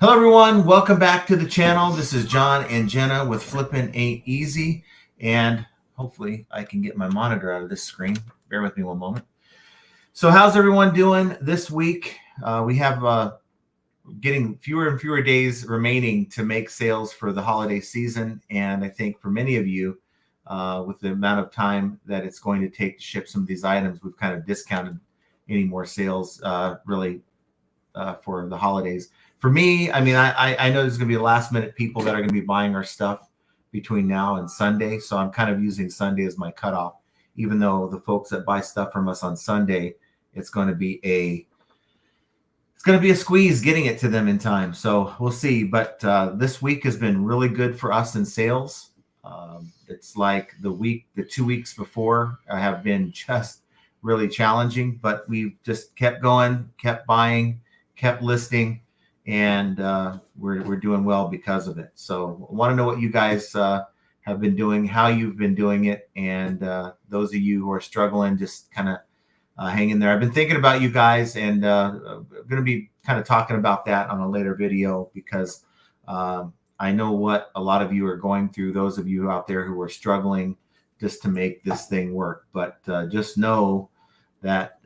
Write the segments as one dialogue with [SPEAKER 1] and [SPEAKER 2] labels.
[SPEAKER 1] Hello everyone, welcome back to the channel. This is John and Jenna with Flippin' Ain't Easy, and hopefully I can get my monitor out of this screen. Bear with me one moment. So how's everyone doing this week? We have getting fewer and fewer days remaining to make sales for the holiday season, and I think for many of you, with the amount of time that it's going to take to ship some of these items, we've kind of discounted any more sales really for the holidays. For me, I mean, I know there's going to be last minute people that are going to be buying our stuff between now and Sunday. So I'm kind of using Sunday as my cutoff, even though the folks that buy stuff from us on Sunday, it's going to be a squeeze getting it to them in time. So we'll see. But this week has been really good for us in sales. It's like the 2 weeks before have been just really challenging, but we've just kept going, kept buying, kept listing, and we're doing well because of it. So I want to know what you guys have been doing, how you've been doing it, and those of you who are struggling, just kind of hang in there. I've been thinking about you guys, and I'm going to be kind of talking about that on a later video because I know what a lot of you are going through, those of you out there who are struggling just to make this thing work. But just know that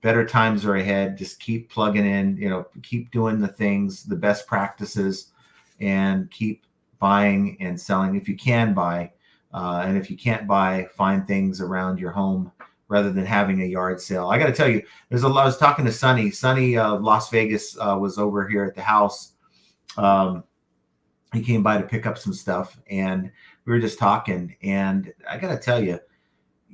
[SPEAKER 1] better times are ahead. Just keep plugging in, keep doing the things, the best practices, and keep buying and selling if you can buy. And if you can't buy, find things around your home rather than having a yard sale. I got to tell you, I was talking to Sonny. Sonny of Las Vegas was over here at the house. He came by to pick up some stuff, and we were just talking. And I got to tell you,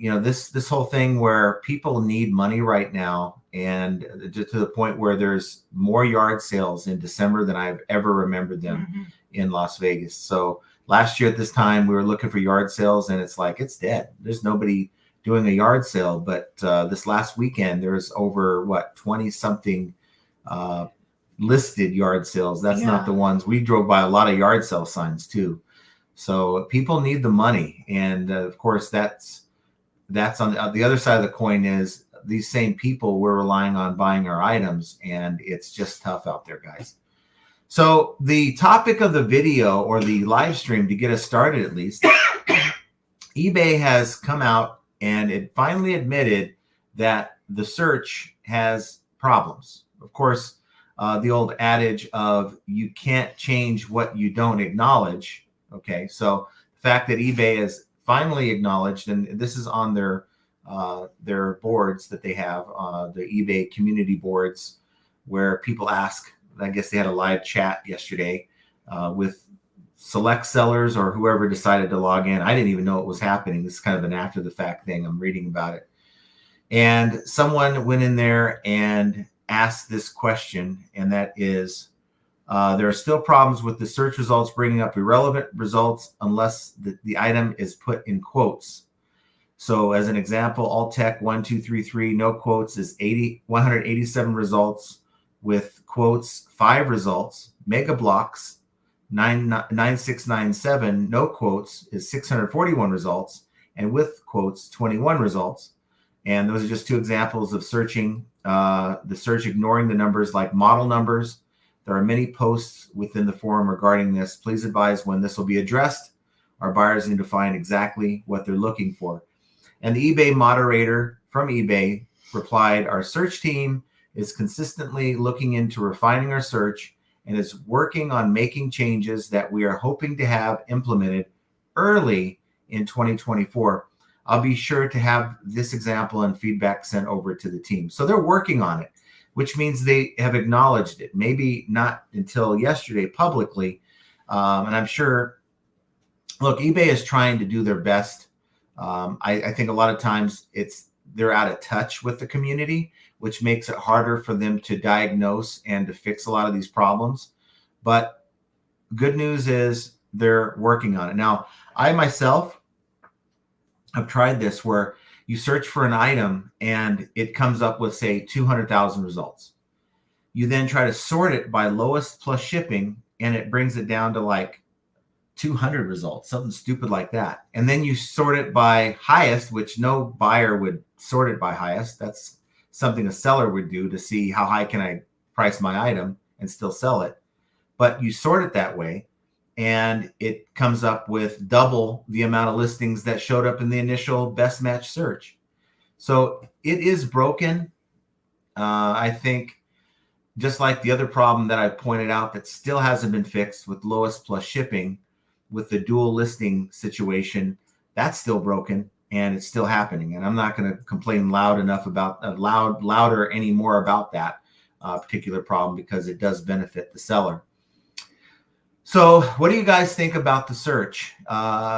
[SPEAKER 1] this whole thing where people need money right now, and to the point where there's more yard sales in December than I've ever remembered them in Las Vegas. So last year at this time, we were looking for yard sales, and it's like, it's dead. There's nobody doing a yard sale. But this last weekend, there's over 20 something listed yard sales. That's not the ones. We drove by a lot of yard sale signs too. So people need the money. And of course, that's on the other side of the coin. Is these same people we're relying on buying our items, and it's just tough out there, guys. So the topic of the video, or the live stream, to get us started at least, eBay has come out and it finally admitted that the search has problems. Of course, the old adage of you can't change what you don't acknowledge. Okay, so the fact that eBay has finally acknowledged, and this is on their boards that they have, the eBay community boards, where people ask. I guess they had a live chat yesterday with select sellers or whoever decided to log in. I didn't even know it was happening. This is kind of an after the fact thing. I'm reading about it. And someone went in there and asked this question, and that is, there are still problems with the search results bringing up irrelevant results unless the item is put in quotes. So as an example, Alltech 1233, no quotes, is 187 results. With quotes, 5 results. Mega Blocks 9697, no quotes, is 641 results. And with quotes, 21 results. And those are just 2 examples of searching, the search ignoring the numbers like model numbers. There are many posts within the forum regarding this. Please advise when this will be addressed. Our buyers need to find exactly what they're looking for. And the eBay moderator from eBay replied, our search team is consistently looking into refining our search and is working on making changes that we are hoping to have implemented early in 2024. I'll be sure to have this example and feedback sent over to the team. So they're working on it, which means they have acknowledged it. Maybe not until yesterday publicly. And I'm sure, look, eBay is trying to do their best. I think a lot of times they're out of touch with the community, which makes it harder for them to diagnose and to fix a lot of these problems. But good news is they're working on it. Now, I myself have tried this where you search for an item and it comes up with, say, 200,000 results. You then try to sort it by lowest plus shipping, and it brings it down to like 200 results, something stupid like that. And then you sort it by highest, which no buyer would sort it by highest. That's something a seller would do to see how high can I price my item and still sell it. but you sort it that way, and it comes up with double the amount of listings that showed up in the initial best match search. So it is broken. I think just like the other problem that I pointed out that still hasn't been fixed with lowest plus shipping, with the dual listing situation, that's still broken and it's still happening. And I'm not going to complain louder anymore about that particular problem, because it does benefit the seller. So what do you guys think about the search?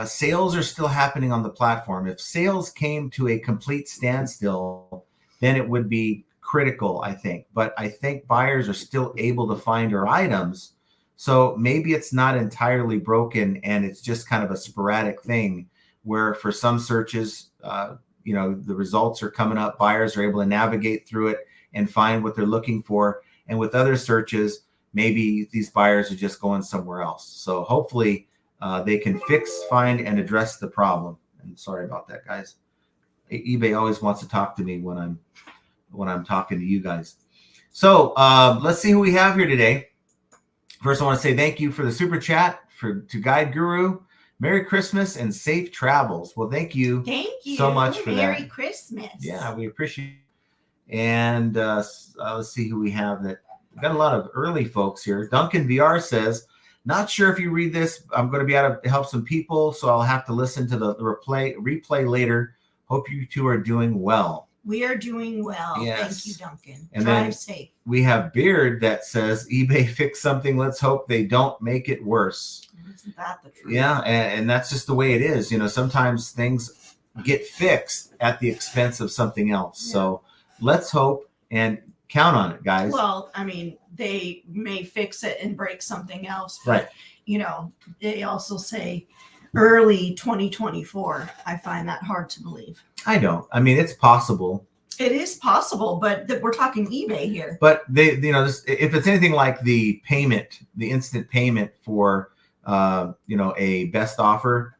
[SPEAKER 1] Sales are still happening on the platform. If sales came to a complete standstill, then it would be critical, I think. But I think buyers are still able to find our items. So maybe it's not entirely broken, and it's just kind of a sporadic thing where for some searches, the results are coming up. Buyers are able to navigate through it and find what they're looking for. And with other searches, maybe these buyers are just going somewhere else. So hopefully they can fix, find, and address the problem. And sorry about that, guys. eBay always wants to talk to me when I'm talking to you guys. So let's see who we have here today. First, I want to say thank you for the super chat to Guide Guru. Merry Christmas and safe travels. Well, thank you so much for that.
[SPEAKER 2] Merry Christmas.
[SPEAKER 1] Yeah, we appreciate it. And let's see who we have. We've got a lot of early folks here. Duncan VR says, not sure if you read this. I'm going to be able to help some people, so I'll have to listen to the replay later. Hope you two are doing well.
[SPEAKER 2] We are doing well.
[SPEAKER 1] Yes.
[SPEAKER 2] Thank you, Duncan.
[SPEAKER 1] And
[SPEAKER 2] drive safe.
[SPEAKER 1] We have Beard that says, eBay fixed something. Let's hope they don't make it worse.
[SPEAKER 2] Isn't that the truth?
[SPEAKER 1] Yeah, and that's just the way it is. Sometimes things get fixed at the expense of something else. Yeah. So let's hope and count on it, guys.
[SPEAKER 2] Well, I mean, they may fix it and break something else. But,
[SPEAKER 1] right.
[SPEAKER 2] They also say early 2024. I find that hard to believe.
[SPEAKER 1] I don't. I mean, it's possible.
[SPEAKER 2] It is possible, but we're talking eBay here.
[SPEAKER 1] But if it's anything like the instant payment for, a best offer,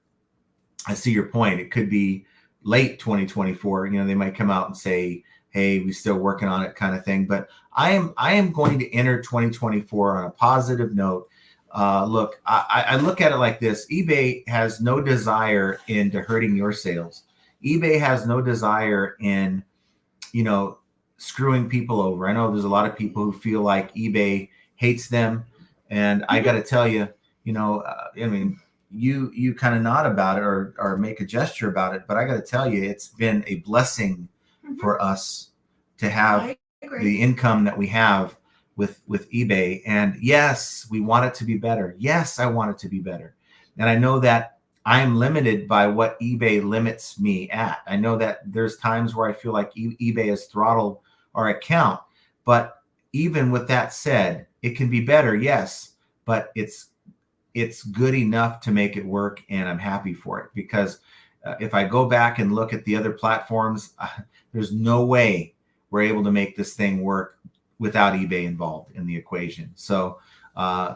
[SPEAKER 1] I see your point. It could be late 2024. They might come out and say, hey, we're still working on it, kind of thing. But I am going to enter 2024 on a positive note. Look, I look at it like this. eBay has no desire into hurting your sales. eBay has no desire in, screwing people over. I know there's a lot of people who feel like eBay hates them. And I got to tell you, you kind of nod about it or make a gesture about it. But I got to tell you, it's been a blessing for us to have the income that we have with eBay. And yes, we want it to be better. Yes, I want it to be better. And I know that I'm limited by what eBay limits me at. I know that there's times where I feel like eBay has throttled our account. But even with that said, it can be better, yes, but it's good enough to make it work, and I'm happy for it. Because if I go back and look at the other platforms, there's no way we're able to make this thing work without eBay involved in the equation. So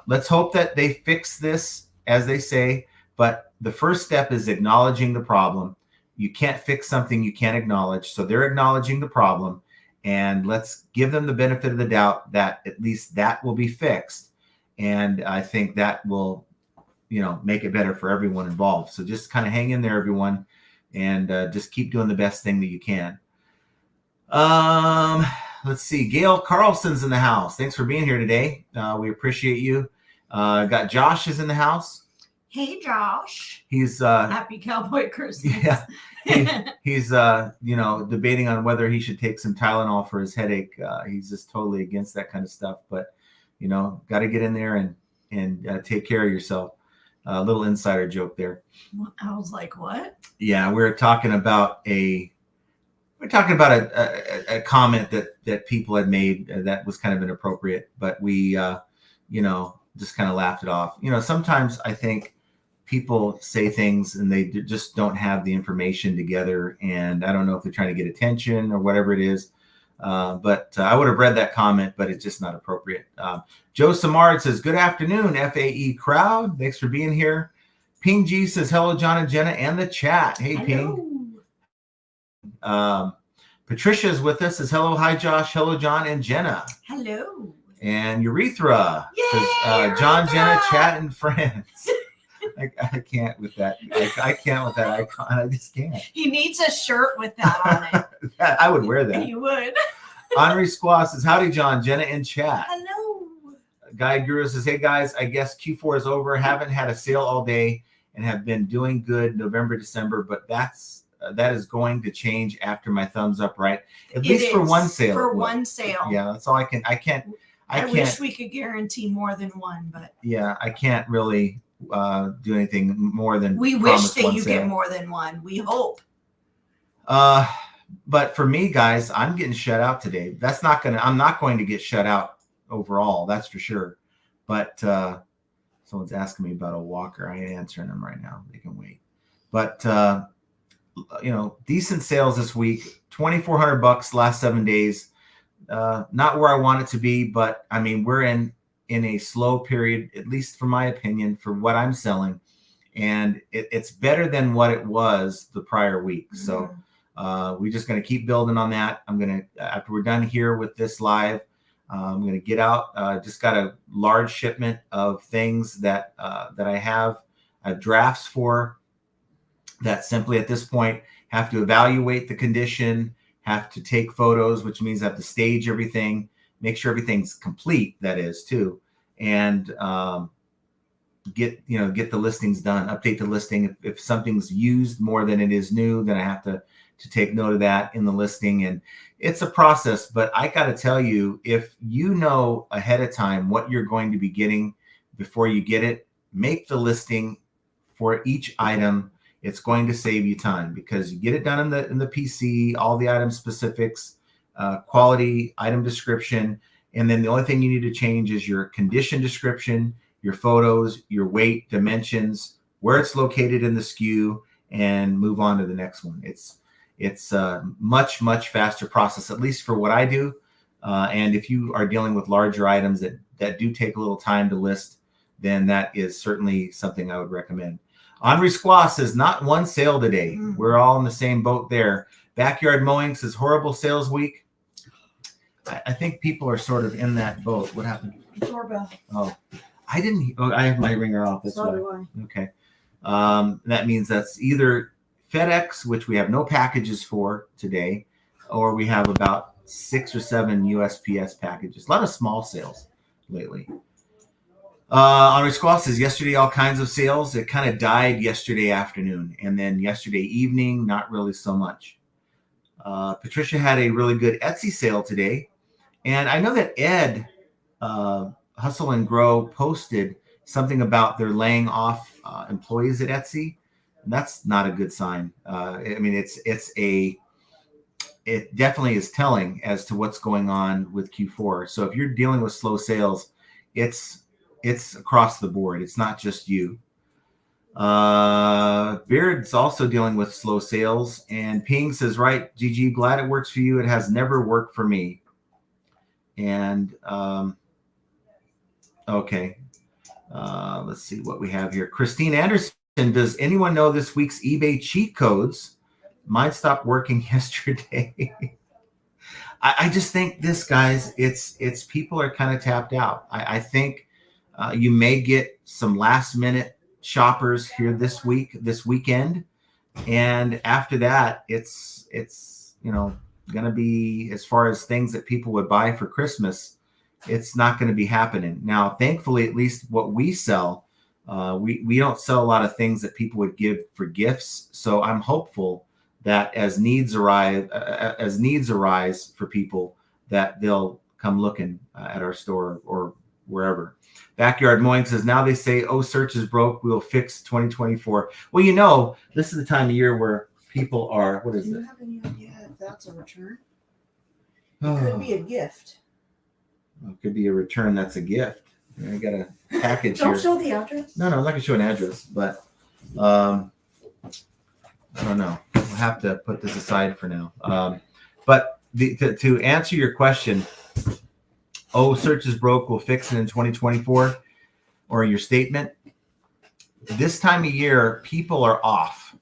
[SPEAKER 1] let's hope that they fix this, as they say. But the first step is acknowledging the problem. You can't fix something you can't acknowledge. So they're acknowledging the problem, and let's give them the benefit of the doubt that at least that will be fixed. And I think that will, make it better for everyone involved. So just kind of hang in there, everyone, and just keep doing the best thing that you can. Let's see. Gail Carlson's in the house. Thanks for being here today. We appreciate you. Got Josh is in the house.
[SPEAKER 2] Hey, Josh.
[SPEAKER 1] He's
[SPEAKER 2] happy Cowboy Christmas.
[SPEAKER 1] Yeah. He's debating on whether he should take some Tylenol for his headache. He's just totally against that kind of stuff. But got to get in there and take care of yourself. A little insider joke there.
[SPEAKER 2] I was like, what?
[SPEAKER 1] Yeah, we're talking about a comment that people had made that was kind of inappropriate, but we just kind of laughed it off. Sometimes I think people say things and they just don't have the information together, and I don't know if they're trying to get attention or whatever it is. But I would have read that comment, but it's just not appropriate. Joe Samard says, good afternoon, FAE crowd. Thanks for being here. Ping G says, hello, John and Jenna, and the chat. Hey, hello. Ping. Patricia is with us. Says, hello, hi, Josh. Hello, John and Jenna.
[SPEAKER 2] Hello.
[SPEAKER 1] And urethra says,
[SPEAKER 2] Yay,
[SPEAKER 1] John, Jenna,
[SPEAKER 2] urethra!
[SPEAKER 1] chat, and friends. I can't with that. I can't with that icon. I just can't.
[SPEAKER 2] He needs a shirt with that on it.
[SPEAKER 1] I would wear that.
[SPEAKER 2] You would.
[SPEAKER 1] Henri Squaw says, howdy, John, Jenna, in chat.
[SPEAKER 2] Hello.
[SPEAKER 1] Guy Guru says, hey, guys, I guess Q4 is over. Haven't had a sale all day and have been doing good November, December, but that is going to change after my thumbs up, right? At least for one sale.
[SPEAKER 2] For one sale.
[SPEAKER 1] Yeah, that's all I can. I
[SPEAKER 2] wish we could guarantee more than one, but
[SPEAKER 1] yeah, I can't really do anything more than
[SPEAKER 2] we wish that you
[SPEAKER 1] sale.
[SPEAKER 2] get more than one. We hope.
[SPEAKER 1] But for me, guys, I'm getting shut out today. I'm not going to get shut out overall. That's for sure. But someone's asking me about a walker. I ain't answering them right now. They can wait. But decent sales this week. $2,400 last 7 days. Not where I want it to be, but I mean, we're in a slow period, at least for my opinion, for what I'm selling. And it's better than what it was the prior week. So we're just going to keep building on that. I'm going to, after we're done here with this live, I'm going to get out. Just got a large shipment of things that I have drafts for that simply at this point have to evaluate the condition, have to take photos, which means I have to stage everything, make sure everything's complete, that is too. And get the listings done, update the listing. If something's used more than it is new, then I have to take note of that in the listing. And it's a process, but I got to tell you, if you know ahead of time what you're going to be getting before you get it, make the listing for each item. It's going to save you time because you get it done in the PC, all the item specifics, quality, item description. And then the only thing you need to change is your condition description, your photos, your weight, dimensions, where it's located in the SKU, and move on to the next one. It's a much, much faster process, at least for what I do. And if you are dealing with larger items that do take a little time to list, then that is certainly something I would recommend. Henri Squaw says, not one sale today. We're all in the same boat there. Backyard Mowing says, horrible sales week. I think people are sort of in that boat. What happened?
[SPEAKER 2] Doorbell.
[SPEAKER 1] Oh, I have my ringer off. That's why. Okay. That means that's either FedEx, which we have no packages for today, or we have about 6 or 7 USPS packages. A lot of small sales lately. Henri Squaw says, yesterday, all kinds of sales. It kind of died yesterday afternoon. And then yesterday evening, not really so much. Patricia had a really good Etsy sale today. And I know that Ed, Hustle and Grow, posted something about they're laying off employees at Etsy. And that's not a good sign. I mean, it definitely is telling as to what's going on with Q4. So if you're dealing with slow sales, it's across the board. It's not just you. Beard's also dealing with slow sales. And Ping says, right, GG, glad it works for you. It has never worked for me. And okay. Let's see what we have here. Christine Anderson, does anyone know this week's eBay cheat codes? Mine stopped working yesterday. I just think this, guys, it's people are kind of tapped out. I think you may get some last minute shoppers here this weekend. And after that, it's going to be, as far as things that people would buy for Christmas, it's not going to be happening. Now, thankfully, at least what we sell, we don't sell a lot of things that people would give for gifts. So I'm hopeful that as needs arise for people, that they'll come looking at our store or wherever. Backyard Mowing says, now they say, oh, search is broke. We'll fix 2024. Well, this is the time of year where people are, what is it?
[SPEAKER 2] Do you have any idea if that's a return? It could be a gift.
[SPEAKER 1] It could be a return. That's a gift. I got a package here.
[SPEAKER 2] Don't show the address.
[SPEAKER 1] No, I'm not going to show an address, but I don't know. We'll have to put this aside for now. But to answer your question, oh, search is broke, we'll fix it in 2024, or your statement, this time of year, people are off.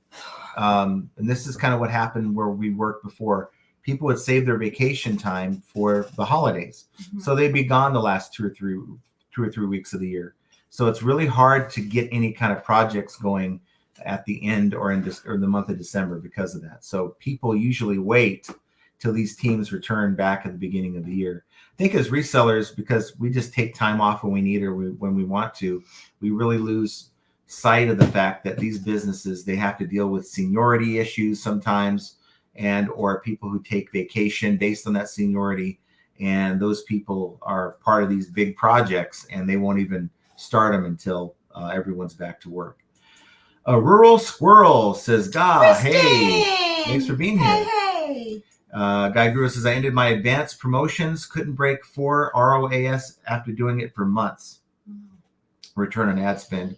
[SPEAKER 1] And this is kind of what happened where we worked before. people would save their vacation time for the holidays. So they'd be gone the last 2 or 3 weeks of the year. So it's really hard to get any kind of projects going at the end or or the month of December because of that. So people usually wait till these teams return back at the beginning of the year. I think as resellers, because we just take time off when we need or when we want to, we really lose sight of the fact that these businesses, they have to deal with seniority issues sometimes, and or people who take vacation based on that seniority. And those people are part of these big projects, and they won't even start them until everyone's back to work. A rural squirrel says, "Gah, hey, thanks for being here."
[SPEAKER 2] Hey.
[SPEAKER 1] Guy Guru says, "I ended my advanced promotions, couldn't break 4 ROAS after doing it for months." Return on ad spend.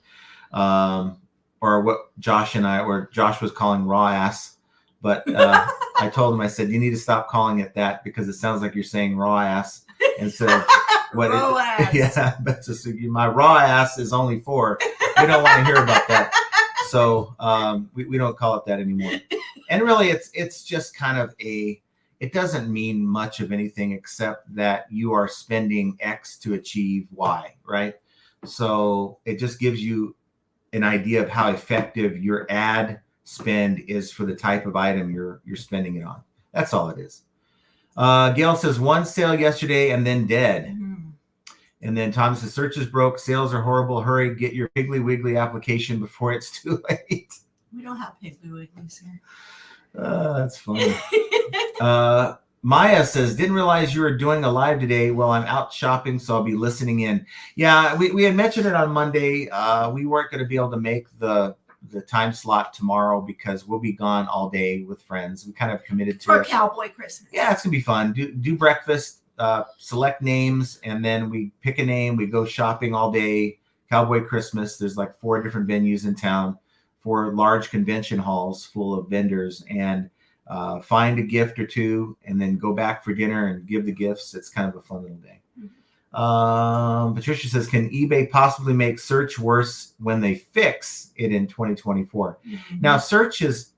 [SPEAKER 1] Or what Josh was calling raw ass. But I told him, I said, you need to stop calling it that because it sounds like you're saying raw ass instead of what
[SPEAKER 2] raw ass.
[SPEAKER 1] Yeah, but just, my raw ass is only 4. We don't want to hear about that. So we don't call it that anymore. And really, it's just kind of it doesn't mean much of anything except that you are spending X to achieve Y, right? So it just gives you an idea of how effective your ad spend is for the type of item you're spending it on. That's all it is. Gail says, one sale yesterday and then dead. And then Thomas says, search is broke. Sales are horrible. Hurry, get your Piggly Wiggly application before it's too late.
[SPEAKER 2] We don't have Piggly Wigglies here.
[SPEAKER 1] That's funny. Maya says, didn't realize you were doing a live today. Well, I'm out shopping, so I'll be listening in. Yeah, we had mentioned it on Monday. We weren't going to be able to make the time slot tomorrow because we'll be gone all day with friends. We kind of committed to
[SPEAKER 2] For
[SPEAKER 1] it.
[SPEAKER 2] Cowboy Christmas.
[SPEAKER 1] Yeah, it's going to be fun. Do breakfast, select names, and then we pick a name. We go shopping all day. Cowboy Christmas. There's like 4 different venues in town, 4 large convention halls full of vendors, and find a gift or 2 and then go back for dinner and give the gifts. It's kind of a fun little day. Patricia says, can eBay possibly make search worse when they fix it in 2024? Now, search is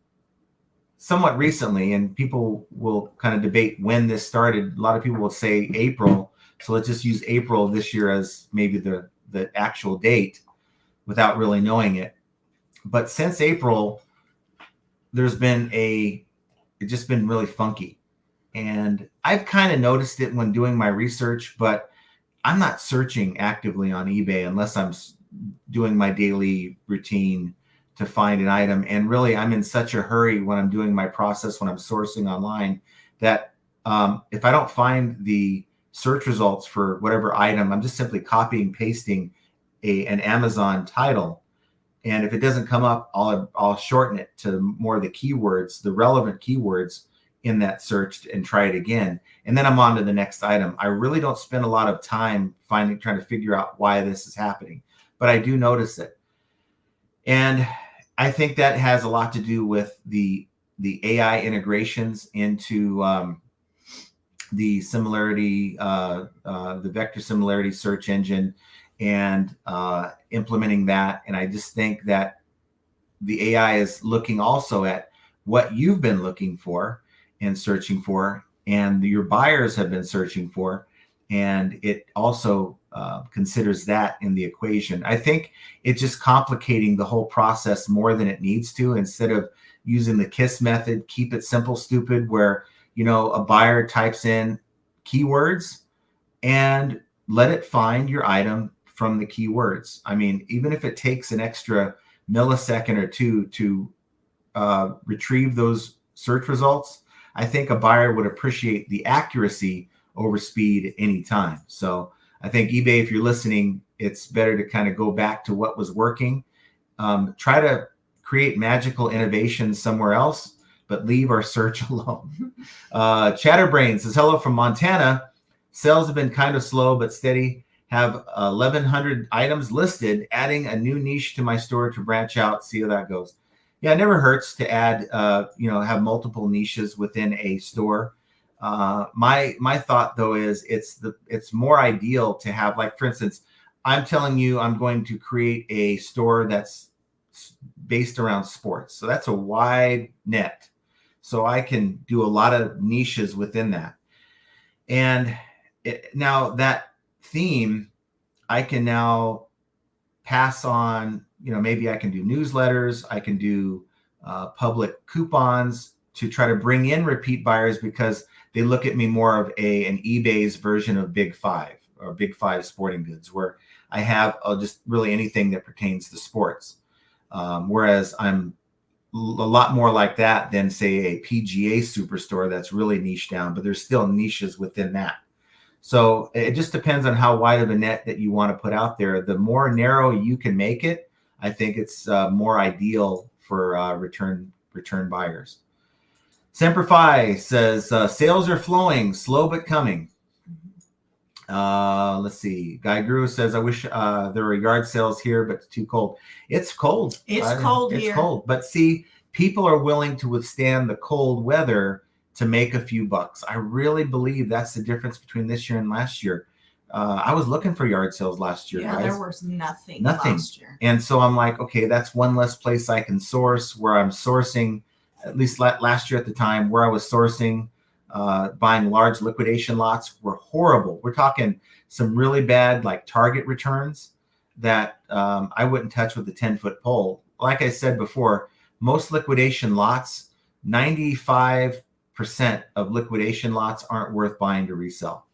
[SPEAKER 1] somewhat recently, and people will kind of debate when this started. A lot of people will say April. So let's just use April this year as maybe the actual date without really knowing it. But since April, there's been it's just been really funky. And I've kind of noticed it when doing my research, but I'm not searching actively on eBay unless I'm doing my daily routine to find an item. And really, I'm in such a hurry when I'm doing my process, when I'm sourcing online, that if I don't find the search results for whatever item, I'm just simply copying, pasting an Amazon title. And if it doesn't come up, I'll shorten it to more of the keywords, the relevant keywords in that search, and try it again. And then I'm on to the next item. I really don't spend a lot of time trying to figure out why this is happening, but I do notice it. And I think that has a lot to do with the AI integrations into the similarity, the vector similarity search engine, and implementing that. And I just think that the AI is looking also at what you've been looking for and searching for, and your buyers have been searching for, and it also considers that in the equation. I think it's just complicating the whole process more than it needs to, instead of using the KISS method, keep it simple, stupid, where a buyer types in keywords and let it find your item from the keywords. I mean, even if it takes an extra millisecond or 2 to retrieve those search results, I think a buyer would appreciate the accuracy over speed at any time. So I think eBay, if you're listening, it's better to kind of go back to what was working. Try to create magical innovations somewhere else, but leave our search alone. Chatterbrain says, hello from Montana. Sales have been kind of slow but steady. Have 1,100 items listed, adding a new niche to my store to branch out, see how that goes. Yeah, it never hurts to add, have multiple niches within a store. My thought though is it's more ideal to have, like, for instance, I'm telling you I'm going to create a store that's based around sports. So that's a wide net. So I can do a lot of niches within that. And now that theme, I can now pass on, maybe I can do newsletters, I can do public coupons to try to bring in repeat buyers because they look at me more of an eBay's version of Big Five or Big Five Sporting Goods, where I have just really anything that pertains to sports. Whereas I'm a lot more like that than, say, a PGA superstore that's really niche down, but there's still niches within that. So it just depends on how wide of a net that you want to put out there. The more narrow you can make it, I think it's more ideal for return buyers. Semper Fi says, sales are flowing, slow but coming. Let's see. Guy Guru says, I wish there were yard sales here, but it's too cold. It's cold.
[SPEAKER 2] It's cold here.
[SPEAKER 1] It's cold. But see, people are willing to withstand the cold weather to make a few bucks. I really believe that's the difference between this year and last year. I was looking for yard sales last year.
[SPEAKER 2] Yeah,
[SPEAKER 1] guys.
[SPEAKER 2] there was nothing last year.
[SPEAKER 1] And so I'm like, okay, that's one less place I can source, where I'm sourcing, at least last year at the time, where I was sourcing, buying large liquidation lots were horrible. We're talking some really bad, like Target returns that I wouldn't touch with a 10-foot pole. Like I said before, most liquidation lots, 95% of liquidation lots aren't worth buying to resell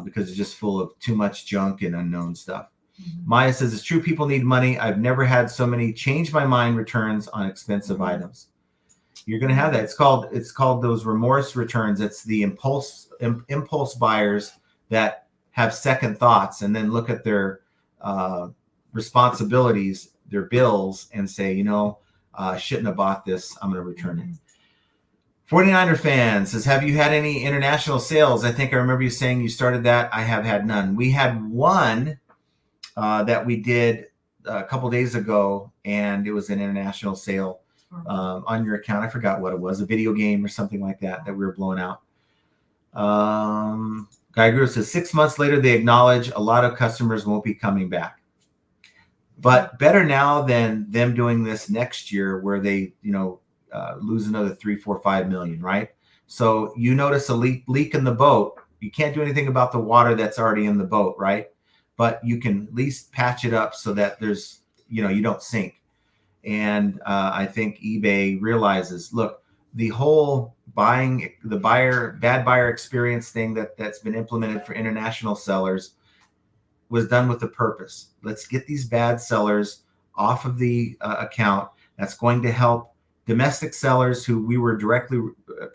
[SPEAKER 1] because it's just full of too much junk and unknown stuff. Mm-hmm. Maya says, it's true, people need money. I've never had so many change my mind returns on expensive items. You're going to have that. It's called those remorse returns. It's the impulse buyers that have second thoughts and then look at their responsibilities, their bills, and say, I shouldn't have bought this. I'm going to return it. 49er fan says, have you had any international sales? I think I remember you saying you started that. I have had none. We had one that we did a couple days ago, and it was an international sale on your account. I forgot what it was, a video game or something like that we were blowing out. Guy Guru says 6 months later, they acknowledge a lot of customers won't be coming back. But better now than them doing this next year where they, lose another 3, 4, 5 million, right? So you notice a leak in the boat. You can't do anything about the water that's already in the boat, right? But you can at least patch it up so that there's, you don't sink. And I think eBay realizes, look, the whole bad buyer experience thing that's been implemented for international sellers was done with a purpose. Let's get these bad sellers off of the account. That's going to help domestic sellers who we were directly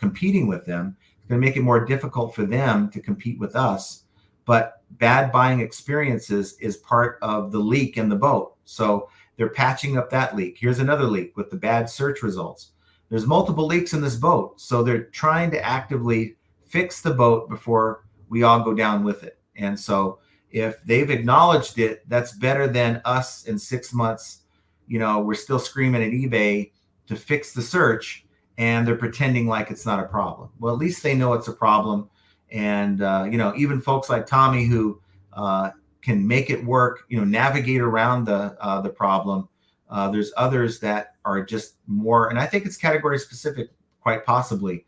[SPEAKER 1] competing with them. It's going to make it more difficult for them to compete with us. But bad buying experiences is part of the leak in the boat. So they're patching up that leak. Here's another leak with the bad search results. There's multiple leaks in this boat. So they're trying to actively fix the boat before we all go down with it. And so if they've acknowledged it, that's better than us in 6 months. We're still screaming at eBay to fix the search, and they're pretending like it's not a problem. Well, at least they know it's a problem. And, even folks like Tommy who can make it work, navigate around the problem. There's others that are just more, and I think it's category specific, quite possibly.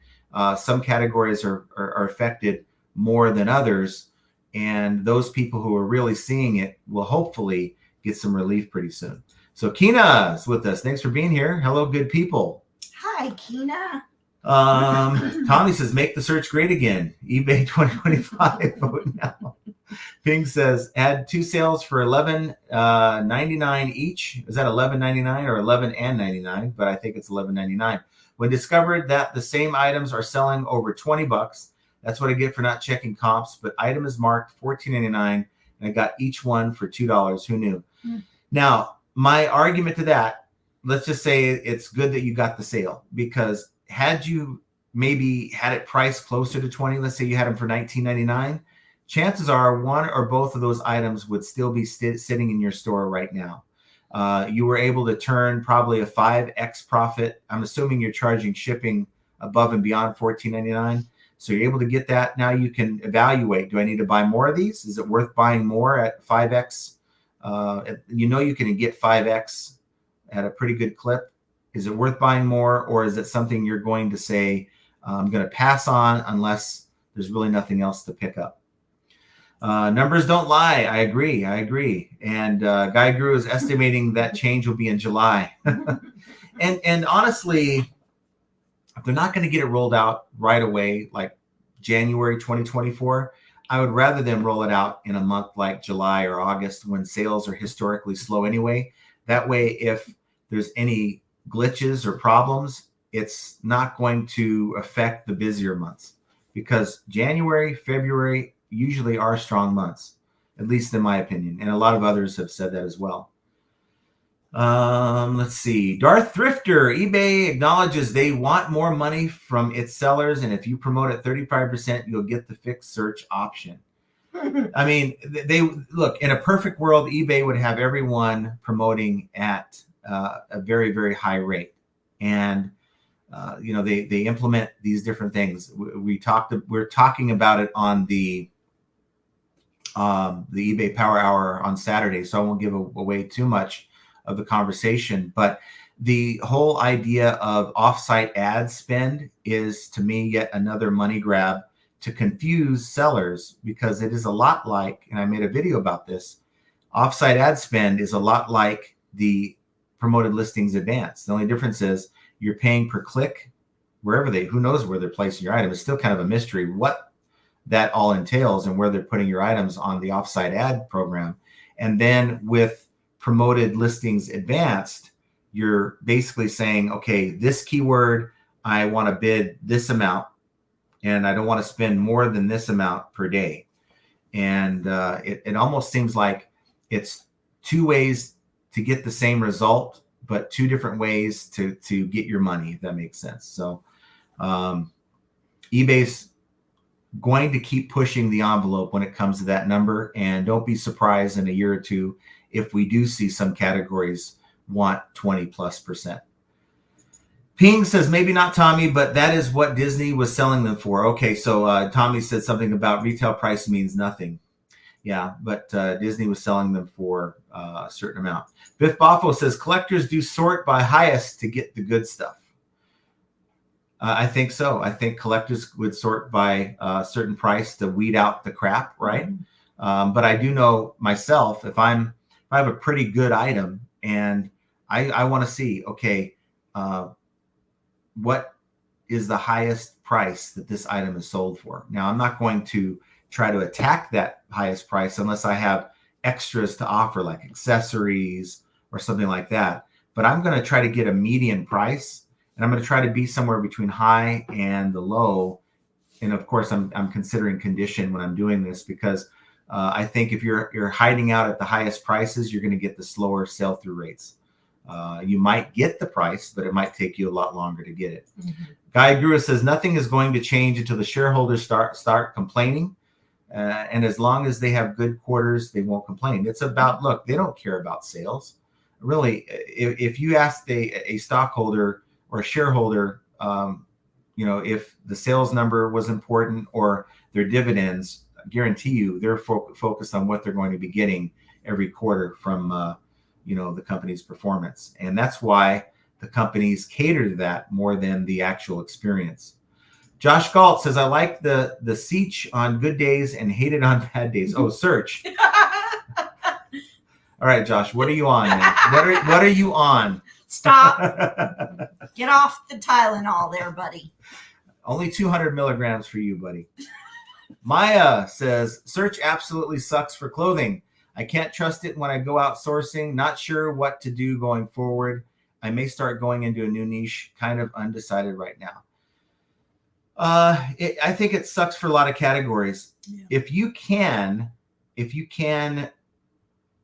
[SPEAKER 1] Some categories are affected more than others. And those people who are really seeing it will hopefully get some relief pretty soon. So Kina's with us. Thanks for being here. Hello, good people.
[SPEAKER 2] Hi, Kina.
[SPEAKER 1] Tommy says, make the search great again. eBay 2025. Vote now. Ping says, add 2 sales for $11.99 each. Is that $11.99 or $11.99? But I think it's $11.99. When discovered that the same items are selling over $20, that's what I get for not checking comps. But item is marked $14.99, and I got each one for $2. Who knew? Now, my argument to that, let's just say it's good that you got the sale, because had you maybe had it priced closer to 20, let's say you had them for $19.99, chances are one or both of those items would still be sitting in your store right now. You were able to turn probably a 5x profit. I'm assuming you're charging shipping above and beyond $14.99. So you're able to get that. Now you can evaluate, do I need to buy more of these? Is it worth buying more at 5x? You can get 5x at a pretty good clip. Is it worth buying more, or is it something you're going to say, I'm going to pass on unless there's really nothing else to pick up? Numbers don't lie. I agree. And Guy Grew is estimating that change will be in July. and honestly, if they're not going to get it rolled out right away, like January 2024, I would rather them roll it out in a month like July or August when sales are historically slow anyway. That way, if there's any glitches or problems, it's not going to affect the busier months, because January, February usually are strong months, at least in my opinion. And a lot of others have said that as well. Let's see. Darth Thrifter, eBay acknowledges they want more money from its sellers, and if you promote at 35%, you'll get the fixed search option. I mean, they look, in a perfect world, eBay would have everyone promoting at a very, very high rate. And they implement these different things. We're talking about it on the eBay Power Hour on Saturday, so I won't give away too much of the conversation. But the whole idea of offsite ad spend is, to me, yet another money grab to confuse sellers, because it is a lot like, and I made a video about this, offsite ad spend is a lot like the promoted listings advance. The only difference is you're paying per click wherever who knows where they're placing your item. It's still kind of a mystery what that all entails and where they're putting your items on the offsite ad program. And then with promoted listings advanced, you're basically saying, okay, this keyword, I want to bid this amount, and I don't want to spend more than this amount per day. And it almost seems like it's two ways to get the same result, but two different ways to get your money, if that makes sense. So eBay's going to keep pushing the envelope when it comes to that number. And don't be surprised in a year or two if we do see some categories want 20+%. Ping says, maybe not Tommy, but that is what Disney was selling them for. Okay, so Tommy said something about retail price means nothing. Yeah, but Disney was selling them for a certain amount. Biff Boffo says, collectors do sort by highest to get the good stuff. I think so. I think collectors would sort by a certain price to weed out the crap, right? But I do know myself, if I have a pretty good item and I want to see, okay, what is the highest price that this item is sold for? Now, I'm not going to try to attack that highest price unless I have extras to offer, like accessories or something like that. But I'm going to try to get a median price, and I'm going to try to be somewhere between high and the low. And of course, I'm considering condition when I'm doing this, because I think if you're hiding out at the highest prices, you're going to get the slower sell-through rates. You might get the price, but it might take you a lot longer to get it. Mm-hmm. Guy Grew says, nothing is going to change until the shareholders start complaining. And as long as they have good quarters, they won't complain. It's about, look, they don't care about sales. Really, if you ask a stockholder or a shareholder, if the sales number was important or their dividends, I guarantee you they're focused on what they're going to be getting every quarter from the company's performance. And that's why the companies cater to that more than the actual experience. Josh Galt says, I like the Seach on good days and hate it on bad days. Oh, search. All right, Josh, what are you on, man? What are you on?
[SPEAKER 2] Stop. Get off the Tylenol there, buddy.
[SPEAKER 1] Only 200 milligrams for you, buddy. Maya says, search absolutely sucks for clothing. I can't trust it when I go out sourcing. Not sure what to do going forward. I may start going into a new niche. Kind of undecided right now. I think it sucks for a lot of categories. Yeah. If you can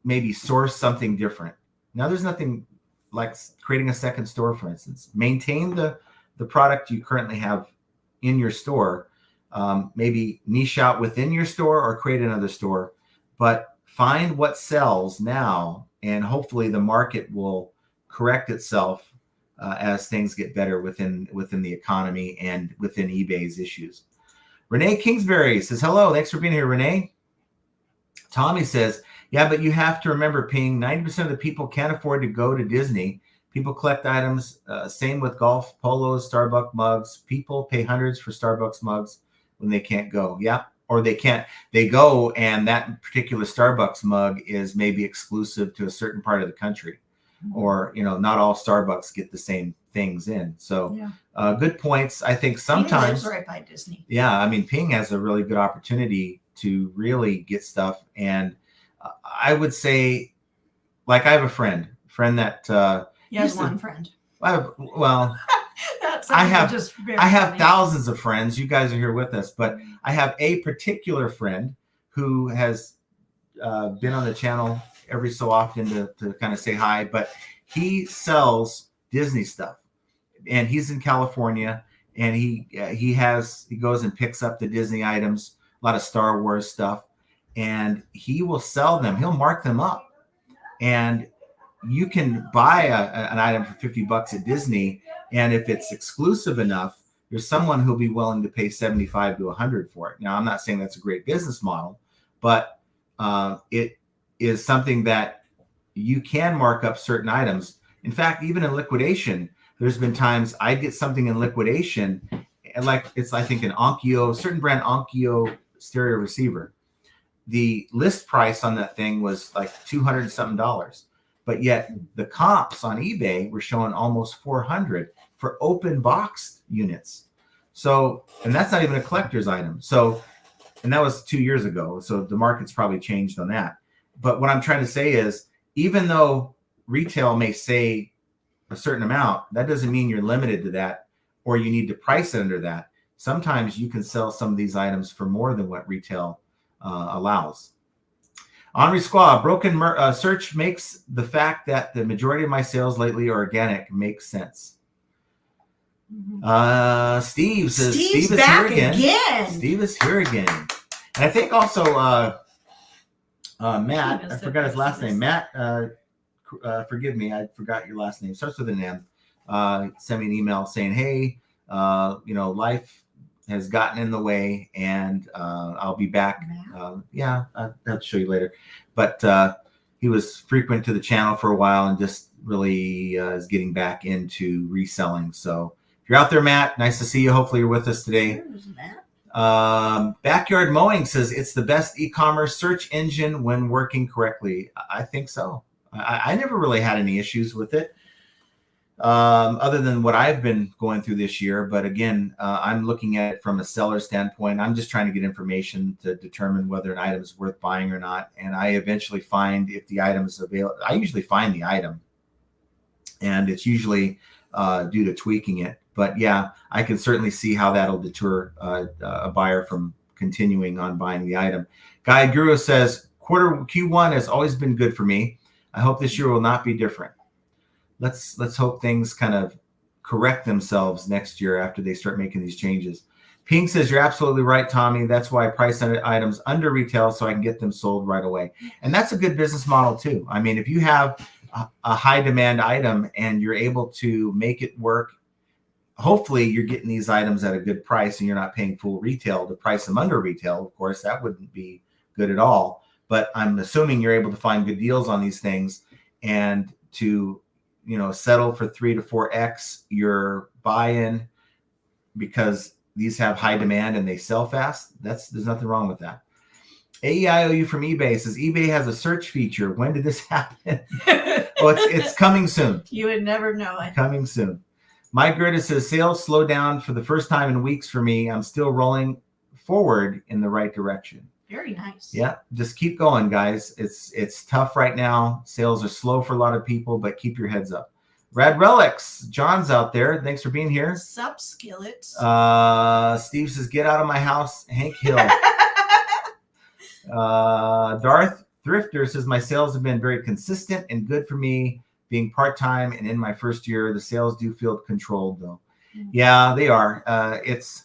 [SPEAKER 1] maybe source something different. Now, there's nothing like creating a second store, for instance. Maintain the product you currently have in your store. Maybe niche out within your store or create another store. But find what sells now, and hopefully the market will correct itself as things get better within the economy and within eBay's issues. Renee Kingsbury says, hello, thanks for being here, Renee. Tommy says, yeah, but you have to remember, Ping, 90% of the people can't afford to go to Disney. People collect items. Same with golf polos, Starbucks mugs. People pay hundreds for Starbucks mugs when they can't go. Yeah. Or they can't, they go and that particular Starbucks mug is maybe exclusive to a certain part of the country, or, not all Starbucks get the same things in. So good points. I think sometimes
[SPEAKER 2] Ping lives right by Disney.
[SPEAKER 1] Yeah. I mean, Ping has a really good opportunity to really get stuff. And I would say, like, I have a friend that,
[SPEAKER 2] he has one friend.
[SPEAKER 1] I have thousands of friends. You guys are here with us, but I have a particular friend who has been on the channel every so often to kind of say hi, but he sells Disney stuff, and he's in California, and he goes and picks up the Disney items, a lot of Star Wars stuff, and he will sell them. He'll mark them up, and you can buy an item for $50 at Disney, and if it's exclusive enough, there's someone who'll be willing to pay $75 to $100 for it. Now, I'm not saying that's a great business model, but it is something that you can mark up certain items. In fact, even in liquidation, there's been times I get something in liquidation, and like it's, I think, an Onkyo, certain brand Onkyo stereo receiver. The list price on that thing was like $200 and something. But yet the comps on eBay were showing almost 400 for open box units. So, and that's not even a collector's item. So, and that was 2 years ago. So the market's probably changed on that. But what I'm trying to say is, even though retail may say a certain amount, that doesn't mean you're limited to that, or you need to price it under that. Sometimes you can sell some of these items for more than what retail allows. Henri Squaw, broken search makes the fact that the majority of my sales lately are organic makes sense. Steve says Steve is here again. Steve is here again. And I think also Matt, I forgot his last name. Matt, forgive me, I forgot your last name. Starts with an M. Sent me an email saying, hey, life has gotten in the way, and I'll be back. I'll have to show you later. But he was frequent to the channel for a while and just really is getting back into reselling. So if you're out there, Matt, nice to see you. Hopefully you're with us today. Backyard Mowing says it's the best e-commerce search engine when working correctly. I think so. I never really had any issues with it, other than what I've been going through this year. But again, I'm looking at it from a seller standpoint. I'm just trying to get information to determine whether an item is worth buying or not. And I eventually find if the item is available. I usually find the item, and it's usually due to tweaking it. But yeah, I can certainly see how that'll deter a buyer from continuing on buying the item. Guy Guru says, Q1 has always been good for me. I hope this year will not be different. Let's hope things kind of correct themselves next year after they start making these changes. Pink says, you're absolutely right, Tommy. That's why I price items under retail so I can get them sold right away. And that's a good business model too. I mean, if you have a high demand item and you're able to make it work, hopefully you're getting these items at a good price and you're not paying full retail to price them under retail. Of course, that wouldn't be good at all. But I'm assuming you're able to find good deals on these things and to settle for 3 to 4x your buy-in because these have high demand and they sell fast. There's nothing wrong with that. AEIOU from eBay says eBay has a search feature. When did this happen? It's coming soon.
[SPEAKER 2] You would never know it.
[SPEAKER 1] Coming soon. Mike Gerda says sales slowed down for the first time in weeks for me. I'm still rolling forward in the right direction.
[SPEAKER 2] Very nice.
[SPEAKER 1] Yeah, just keep going, guys. It's tough right now. Sales are slow for a lot of people, but keep your heads up. Rad Relics, John's out there. Thanks for being here.
[SPEAKER 2] Sup, Skillets.
[SPEAKER 1] Steve says, get out of my house, Hank Hill. Darth Thrifter says, my sales have been very consistent and good for me being part-time. And in my first year, the sales do feel controlled though. Mm-hmm. Yeah, they are. It's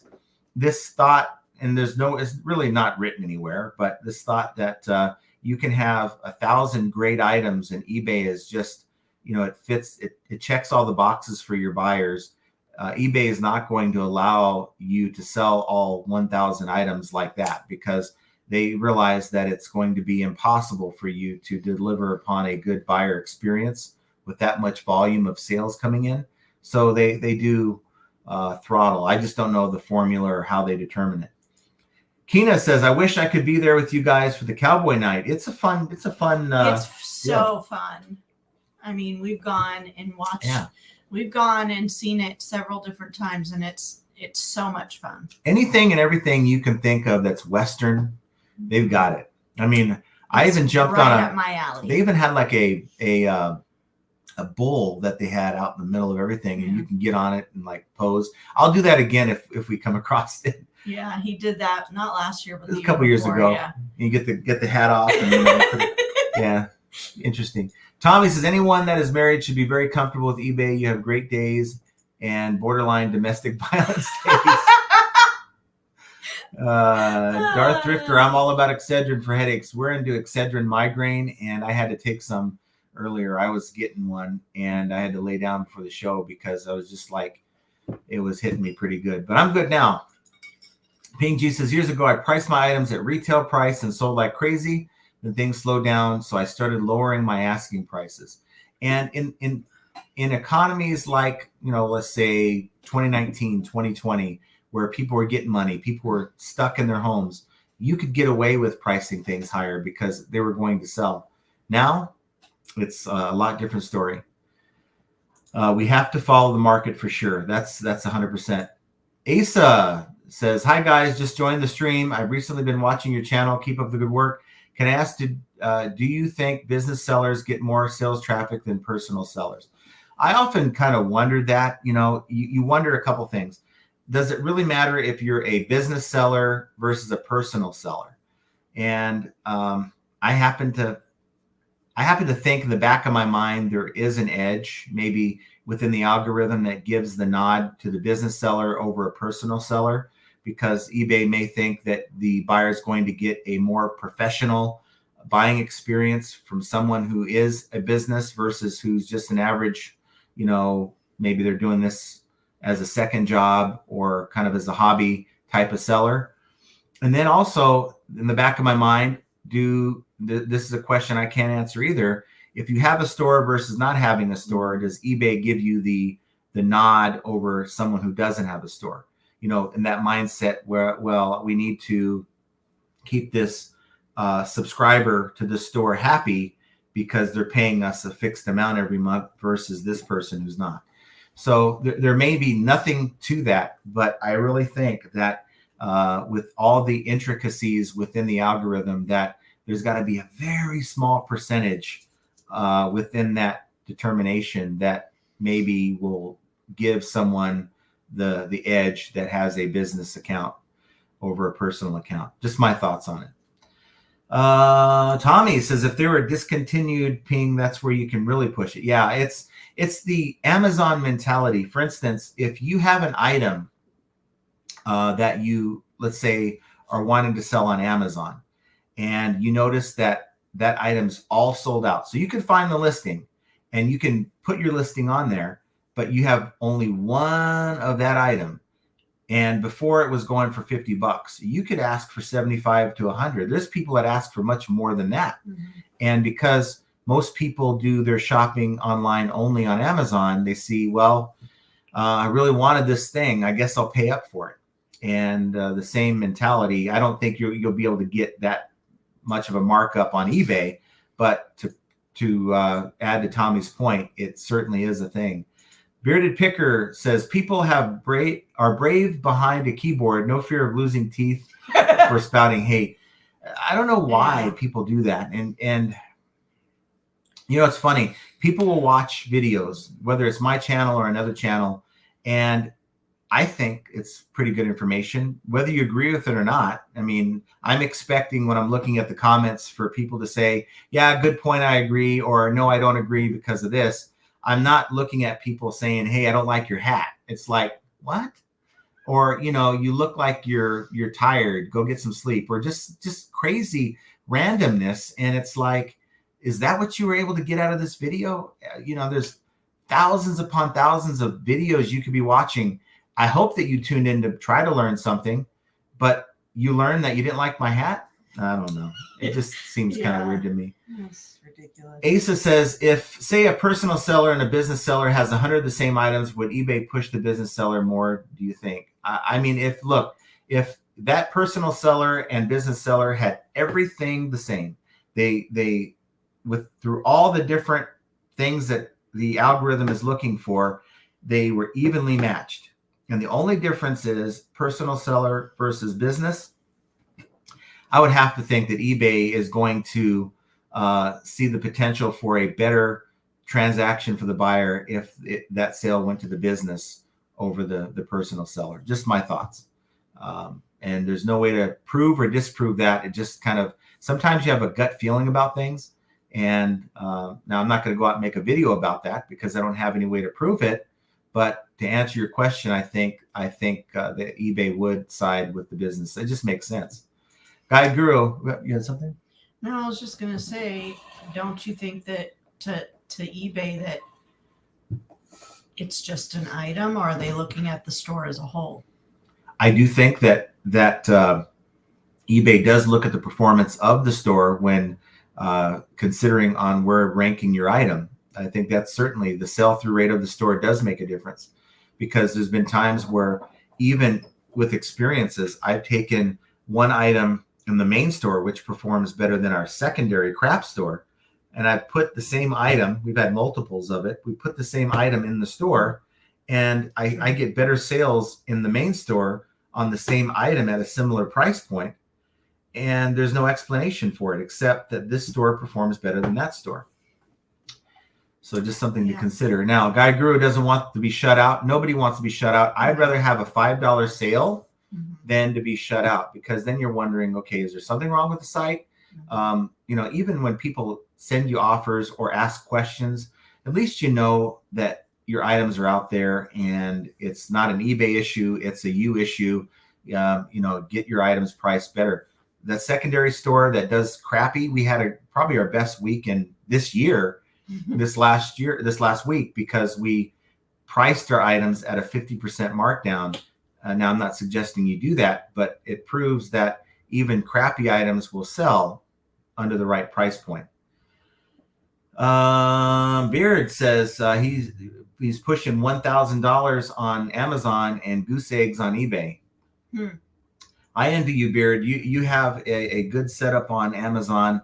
[SPEAKER 1] this thought, and it's really not written anywhere, but this thought that you can have 1,000 great items and eBay is just, it fits, it checks all the boxes for your buyers. eBay is not going to allow you to sell all 1,000 items like that because they realize that it's going to be impossible for you to deliver upon a good buyer experience with that much volume of sales coming in. So they do throttle. I just don't know the formula or how they determine it. Keena says, I wish I could be there with you guys for the cowboy night. It's fun.
[SPEAKER 2] It's so fun. I mean, we've gone and watched.
[SPEAKER 1] Yeah.
[SPEAKER 2] We've gone and seen it several different times, and it's so much fun.
[SPEAKER 1] Anything and everything you can think of that's Western, they've got it. I mean, I even jumped on
[SPEAKER 2] up my alley.
[SPEAKER 1] They even had like a bull that they had out in the middle of everything, and you can get on it and like pose. I'll do that again if we come across it.
[SPEAKER 2] Yeah, he did that not last year, but
[SPEAKER 1] a couple years ago. Yeah. You get the hat off. And yeah, interesting. Tommy says, anyone that is married should be very comfortable with eBay. You have great days and borderline domestic violence days. Darth Thrifter, I'm all about Excedrin for headaches. We're into Excedrin migraine, and I had to take some earlier. I was getting one, and I had to lay down for the show because I was just like, it was hitting me pretty good. But I'm good now. Ping G says, years ago, I priced my items at retail price and sold like crazy. Then things slowed down, so I started lowering my asking prices. And in economies like, let's say 2019, 2020, where people were getting money, people were stuck in their homes, you could get away with pricing things higher because they were going to sell. Now, it's a lot different story. We have to follow the market for sure. That's 100%. Asa says, hi guys, just joined the stream. I've recently been watching your channel. Keep up the good work. Can I ask, do you think business sellers get more sales traffic than personal sellers? I often kind of wondered that. You wonder a couple things. Does it really matter if you're a business seller versus a personal seller? And I happen to think in the back of my mind there is an edge maybe within the algorithm that gives the nod to the business seller over a personal seller, because eBay may think that the buyer is going to get a more professional buying experience from someone who is a business versus who's just an average, maybe they're doing this as a second job or kind of as a hobby type of seller. And then also in the back of my mind, this is a question I can't answer either. If you have a store versus not having a store, does eBay give you the nod over someone who doesn't have a store? In that mindset where, well, we need to keep this subscriber to this store happy because they're paying us a fixed amount every month versus this person who's not. So there may be nothing to that, but I really think that with all the intricacies within the algorithm, that there's got to be a very small percentage within that determination that maybe will give someone the edge that has a business account over a personal account. Just my thoughts on it. Tommy says, if they were discontinued, Ping, that's where you can really push it. Yeah, it's the Amazon mentality. For instance, if you have an item that you, let's say, are wanting to sell on Amazon, and you notice that item's all sold out. So you can find the listing and you can put your listing on there, but you have only one of that item. And before it was going for $50, you could ask for 75 to 100. There's people that ask for much more than that. Mm-hmm. And because most people do their shopping online only on Amazon, they see, well, I really wanted this thing. I guess I'll pay up for it. And the same mentality, I don't think you'll be able to get that much of a markup on eBay, but to add to Tommy's point, it certainly is a thing. Bearded Picker says, people are brave behind a keyboard, no fear of losing teeth for spouting hate. I don't know why people do that. And it's funny. People will watch videos, whether it's my channel or another channel, and I think it's pretty good information, whether you agree with it or not. I mean, I'm expecting when I'm looking at the comments for people to say, yeah, good point, I agree, or no, I don't agree because of this. I'm not looking at people saying, hey, I don't like your hat. It's like, what? Or, you look like you're tired, go get some sleep, or just crazy randomness. And it's like, is that what you were able to get out of this video? There's thousands upon thousands of videos you could be watching. I hope that you tuned in to try to learn something, but you learned that you didn't like my hat. I don't know. It just seems kind of weird to me.
[SPEAKER 2] That's ridiculous.
[SPEAKER 1] Asa says, if, say, a personal seller and a business seller has 100 of the same items, would eBay push the business seller more, do you think? I mean, if that personal seller and business seller had everything the same, they through all the different things that the algorithm is looking for, they were evenly matched. And the only difference is personal seller versus business. I would have to think that eBay is going to see the potential for a better transaction for the buyer if that sale went to the business over the personal seller. Just my thoughts. And there's no way to prove or disprove that. It just kind of, sometimes you have a gut feeling about things. And now I'm not going to go out and make a video about that because I don't have any way to prove it. But to answer your question, I think that eBay would side with the business. It just makes sense. Guy Guru, you had something?
[SPEAKER 2] No, I was just going to say, don't you think that to eBay that it's just an item, or are they looking at the store as a whole?
[SPEAKER 1] I do think that eBay does look at the performance of the store when considering on where ranking your item. I think that's certainly the sell-through rate of the store does make a difference, because there's been times where even with experiences, I've taken one item in the main store, which performs better than our secondary crap store. And I've put the same item, we've had multiples of it. We put the same item in the store and I get better sales in the main store on the same item at a similar price point. And there's no explanation for it except that this store performs better than that store. So just something to consider. Now, Guy Guru doesn't want to be shut out. Nobody wants to be shut out. I'd rather have a $5 sale than to be shut out, because then you're wondering, okay, is there something wrong with the site? Even when people send you offers or ask questions, at least you know that your items are out there and it's not an eBay issue, it's a you issue. Get your items priced better. That secondary store that does crappy, we had probably our best week in this year, this last week, because we priced our items at a 50% markdown. Now, I'm not suggesting you do that, but it proves that even crappy items will sell under the right price point. Beard says he's pushing $1,000 on Amazon and goose eggs on eBay. I envy you, Beard. You have a good setup on Amazon.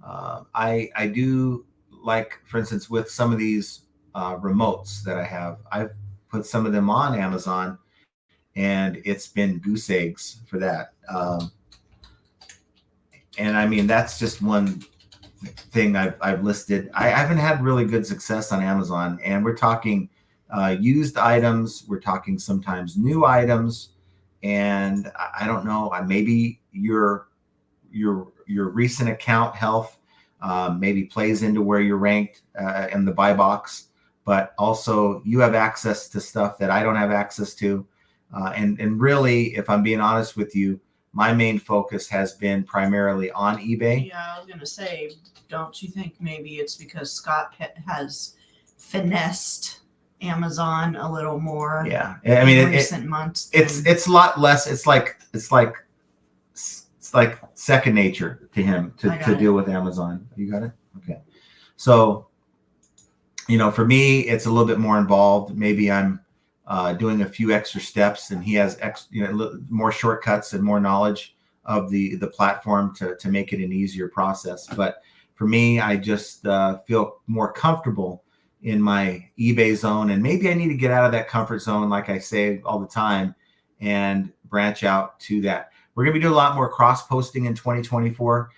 [SPEAKER 1] I do, like, for instance, with some of these remotes that I have, I've put some of them on Amazon, and it's been goose eggs for that. And I mean, that's just one thing I've listed. I haven't had really good success on Amazon, and we're talking used items. We're talking sometimes new items, and I don't know. Maybe your recent account health maybe plays into where you're ranked in the buy box, but also you have access to stuff that I don't have access to. And really, if I'm being honest with you, my main focus has been primarily on eBay.
[SPEAKER 2] Yeah, I was going to say, don't you think maybe it's because Scott has finessed Amazon a little more?
[SPEAKER 1] Yeah, I mean,
[SPEAKER 2] in recent months.
[SPEAKER 1] It's a lot less. It's like second nature to him to deal with Amazon. You got it? Okay. So, for me, it's a little bit more involved. Maybe I'm doing a few extra steps, and he has more shortcuts and more knowledge of the platform to make it an easier process. But for me, I just feel more comfortable in my eBay zone, and maybe I need to get out of that comfort zone, like I say all the time, and branch out to that. We're going to be doing a lot more cross posting in 2024.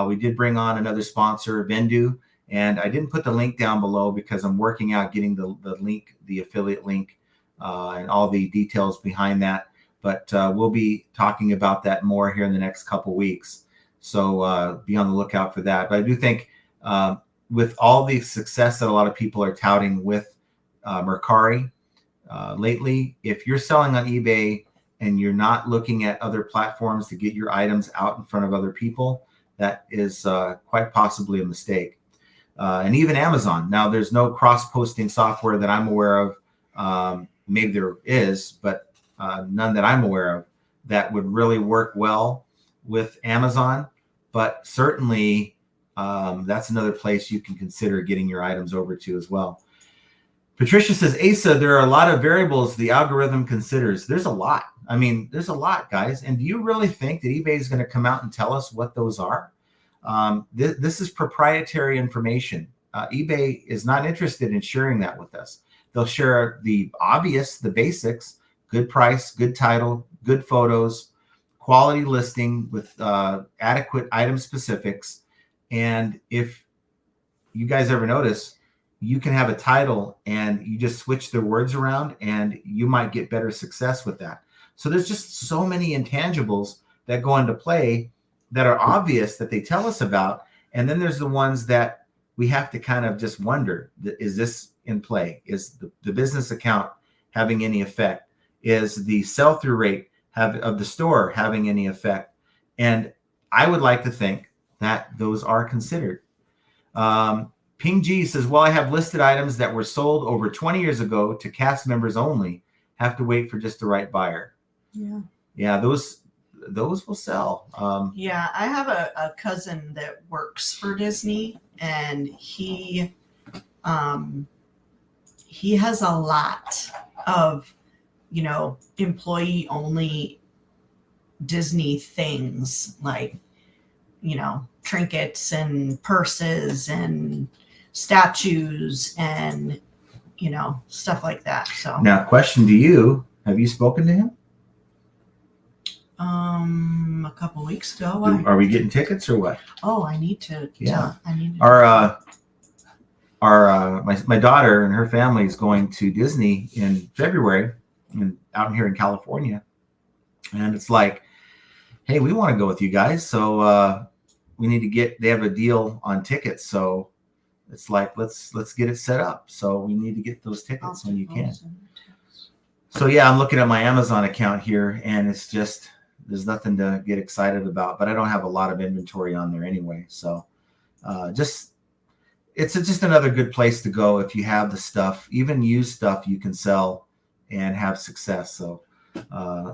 [SPEAKER 1] We did bring on another sponsor, Vendu, and I didn't put the link down below because I'm working out getting the link, the affiliate link, and all the details behind that. But we'll be talking about that more here in the next couple weeks. So be on the lookout for that. But I do think with all the success that a lot of people are touting with Mercari lately, if you're selling on eBay and you're not looking at other platforms to get your items out in front of other people, that is quite possibly a mistake. And even Amazon. Now, there's no cross-posting software that I'm aware of. Maybe there is, but none that I'm aware of that would really work well with Amazon. but certainly that's another place you can consider getting your items over to as well. Patricia says, Asa, there are a lot of variables the algorithm considers. There's a lot. I mean, there's a lot, guys. And do you really think that eBay is going to come out and tell us what those are? This is proprietary information. eBay is not interested in sharing that with us. They'll share the obvious, the basics, good price, good title, good photos, quality listing with adequate item specifics. And if you guys ever notice, you can have a title and you just switch the words around and you might get better success with that. So there's just so many intangibles that go into play that are obvious that they tell us about. And then there's the ones that we have to kind of just wonder, is this in play? Is the business account having any effect? Is the sell-through rate of the store having any effect? And I would like to think that those are considered. Ping G says, well, I have listed items that were sold over 20 years ago to cast members only. Have to wait for just the right buyer. Yeah, those will sell.
[SPEAKER 2] Yeah, I have a cousin that works for Disney, and he has a lot of, employee only Disney things, like, trinkets and purses and statues and, stuff like that. So
[SPEAKER 1] now, question to you, have you spoken to him?
[SPEAKER 2] A couple weeks ago.
[SPEAKER 1] Are we getting tickets or what?
[SPEAKER 2] Oh, I need to.
[SPEAKER 1] Yeah.
[SPEAKER 2] I need to.
[SPEAKER 1] My daughter and her family is going to Disney in February out here in California. And it's like, hey, we want to go with you guys. So we need to they have a deal on tickets. So it's like, let's get it set up. So we need to get those tickets when you can. So yeah, I'm looking at my Amazon account here and it's just, there's nothing to get excited about, but I don't have a lot of inventory on there anyway. So it's just another good place to go if you have the stuff, even used stuff you can sell and have success. So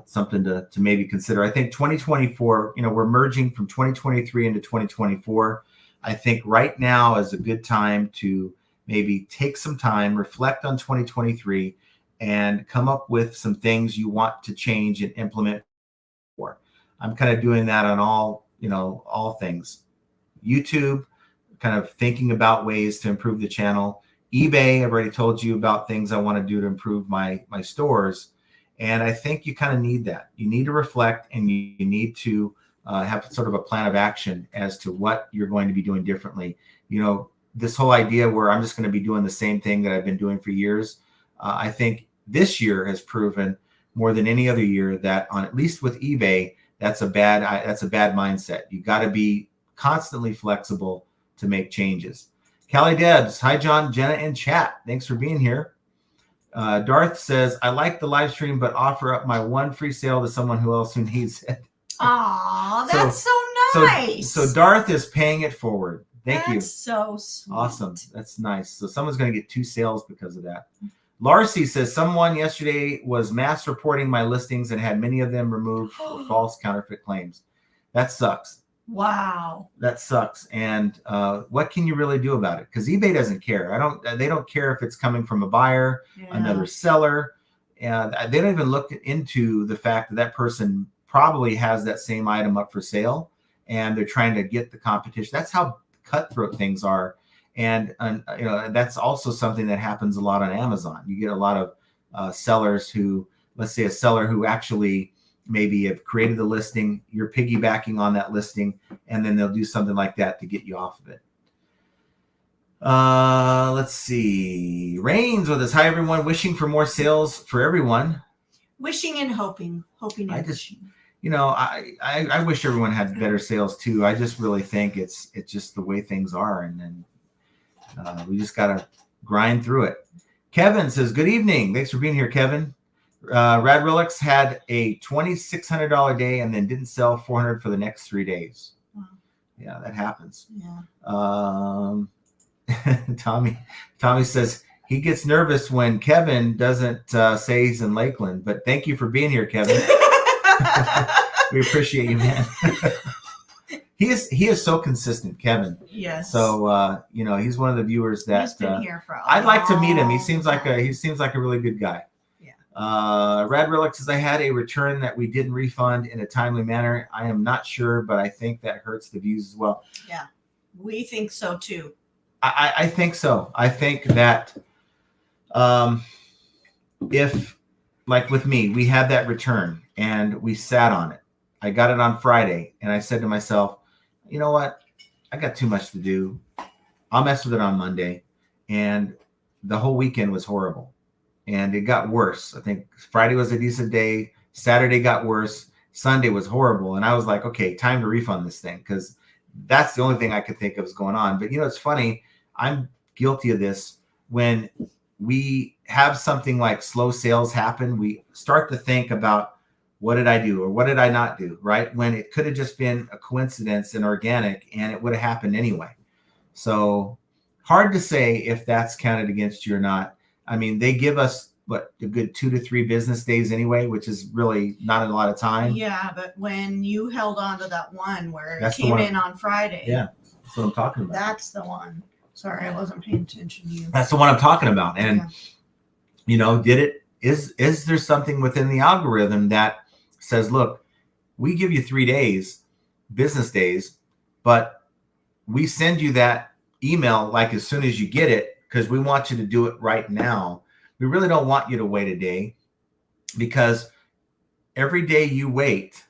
[SPEAKER 1] something to maybe consider. I think 2024, we're merging from 2023 into 2024. I think right now is a good time to maybe take some time, reflect on 2023, and come up with some things you want to change and implement. I'm kind of doing that on all things. YouTube, kind of thinking about ways to improve the channel. eBay, I've already told you about things I want to do to improve my stores. And I think you kind of need that. You need to reflect and you need to have sort of a plan of action as to what you're going to be doing differently. This whole idea where I'm just going to be doing the same thing that I've been doing for years. I think this year has proven more than any other year that at least with eBay, that's a bad mindset. You got to be constantly flexible to make changes. Callie Debs, hi John, Jenna, and chat. Thanks for being here. Darth says, I like the live stream, but offer up my one free sale to someone who needs it.
[SPEAKER 2] Aw, that's so nice.
[SPEAKER 1] So Darth is paying it forward. Thank you.
[SPEAKER 2] That's so sweet.
[SPEAKER 1] Awesome. That's nice. So someone's going to get 2 sales because of that. Larcy says, someone yesterday was mass reporting my listings and had many of them removed for false counterfeit claims. That sucks.
[SPEAKER 2] Wow.
[SPEAKER 1] That sucks. And what can you really do about it? Because eBay doesn't care. They don't care if it's coming from a buyer, another seller. And they don't even look into the fact that that person probably has that same item up for sale and they're trying to get the competition. That's how cutthroat things are. And that's also something that happens a lot on Amazon. You get a lot of sellers who, let's say a seller who actually maybe have created the listing, you're piggybacking on that listing, and then they'll do something like that to get you off of it. Let's see. Rains with us. Hi, everyone. Wishing for more sales for everyone.
[SPEAKER 2] Wishing and hoping.
[SPEAKER 1] I just, I wish everyone had better sales too. I just really think it's just the way things are. And then we just got to grind through it. Kevin says, good evening. Thanks for being here, Kevin. Rad Relics had a $2,600 day and then didn't sell $400 for the next 3 days. Wow. Yeah, that happens. Yeah. Tommy says he gets nervous when Kevin doesn't say he's in Lakeland, but thank you for being here, Kevin. We appreciate you, man. He is so consistent, Kevin.
[SPEAKER 2] Yes.
[SPEAKER 1] So he's one of the viewers that
[SPEAKER 2] he's been here for
[SPEAKER 1] I'd like to meet him. He
[SPEAKER 2] long
[SPEAKER 1] seems like a really good guy.
[SPEAKER 2] Yeah.
[SPEAKER 1] Rad Relic says, I had a return that we didn't refund in a timely manner. I am not sure, but I think that hurts the views as well.
[SPEAKER 2] Yeah, we think so too.
[SPEAKER 1] I think so. I think that if, like with me, we had that return and we sat on it. I got it on Friday and I said to myself, you know what? I got too much to do. I'll mess with it on Monday. And the whole weekend was horrible. And it got worse. I think Friday was a decent day. Saturday got worse. Sunday was horrible. And I was like, okay, time to refund this thing, because that's the only thing I could think of is going on. But it's funny. I'm guilty of this. When we have something like slow sales happen, we start to think about, what did I do or what did I not do, right? When it could have just been a coincidence and organic, and it would have happened anyway. So hard to say if that's counted against you or not. I mean, they give us a good 2 to 3 business days anyway, which is really not a lot of time.
[SPEAKER 2] Yeah, but when you held on to that one where
[SPEAKER 1] That's
[SPEAKER 2] it came in on Friday.
[SPEAKER 1] Yeah, that's what I'm talking about.
[SPEAKER 2] That's the one. Sorry, I wasn't paying attention to you.
[SPEAKER 1] That's the one I'm talking about. And is there something within the algorithm that says, look, we give you 3 days, business days, but we send you that email like as soon as you get it, because we want you to do it right now. We really don't want you to wait a day, because every day you wait,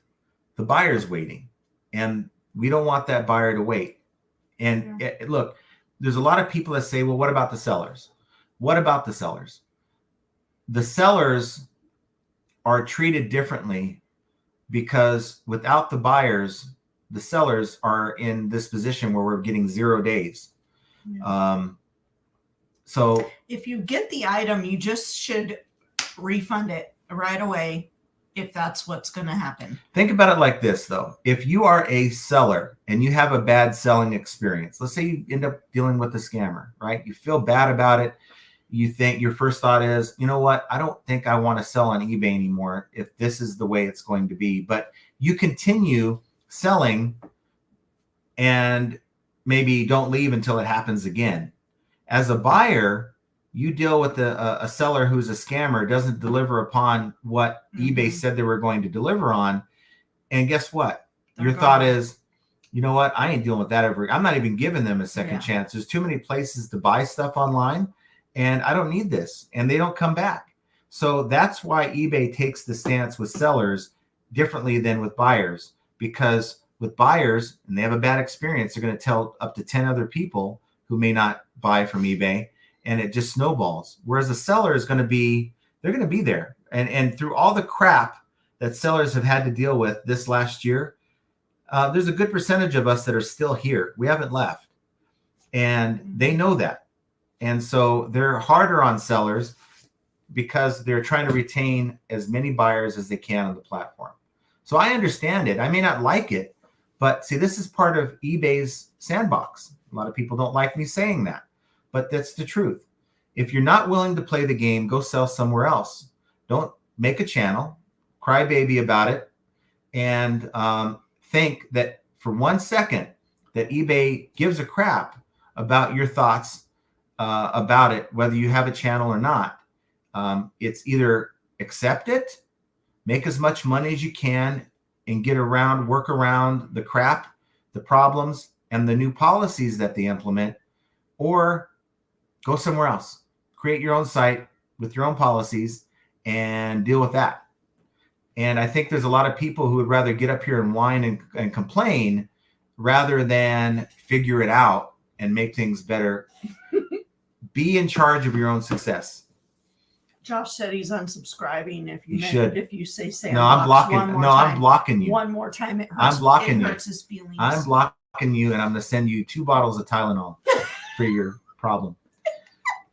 [SPEAKER 1] the buyer's waiting, and we don't want that buyer to wait. And look, there's a lot of people that say, well, what about the sellers? What about the sellers? The sellers are treated differently, because without the buyers, the sellers are in this position where we're getting 0 days. Yeah. So
[SPEAKER 2] if you get the item, you just should refund it right away if that's what's going to happen.
[SPEAKER 1] Think about it like this, though. If you are a seller and you have a bad selling experience, let's say you end up dealing with a scammer, right? You feel bad about it. You think your first thought is, you know what? I don't think I want to sell on eBay anymore if this is the way it's going to be. But you continue selling and maybe don't leave until it happens again. As a buyer, you deal with a seller who's a scammer, doesn't deliver upon what eBay said they were going to deliver on. And guess what? Your thought is, you know what? I ain't dealing with that ever. I'm not even giving them a second chance. There's too many places to buy stuff online, and I don't need this. And they don't come back. So that's why eBay takes the stance with sellers differently than with buyers, because with buyers, and they have a bad experience, they're going to tell up to 10 other people who may not buy from eBay, and it just snowballs. Whereas a seller is going to be, they're going to be there. And through all the crap that sellers have had to deal with this last year, there's a good percentage of us that are still here. We haven't left. And they know that. And so they're harder on sellers because they're trying to retain as many buyers as they can on the platform. So I understand it. I may not like it, but see, this is part of eBay's sandbox. A lot of people don't like me saying that, but that's the truth. If you're not willing to play the game, go sell somewhere else. Don't make a channel, cry baby about it, and think that for 1 second that eBay gives a crap about your thoughts about it, whether you have a channel or not. It's either accept it, make as much money as you can, and work around the crap, the problems, and the new policies that they implement, or go somewhere else. Create your own site with your own policies and deal with that. And I think there's a lot of people who would rather get up here and whine and complain rather than figure it out and make things better. Be in charge of your own success.
[SPEAKER 2] Josh said he's unsubscribing if you say sandbox.
[SPEAKER 1] No, I'm blocking. No, I'm blocking you.
[SPEAKER 2] One more time, it hurts.
[SPEAKER 1] I'm blocking you.
[SPEAKER 2] It hurts his feelings.
[SPEAKER 1] I'm blocking you, and I'm going to send you 2 bottles of Tylenol for your problem.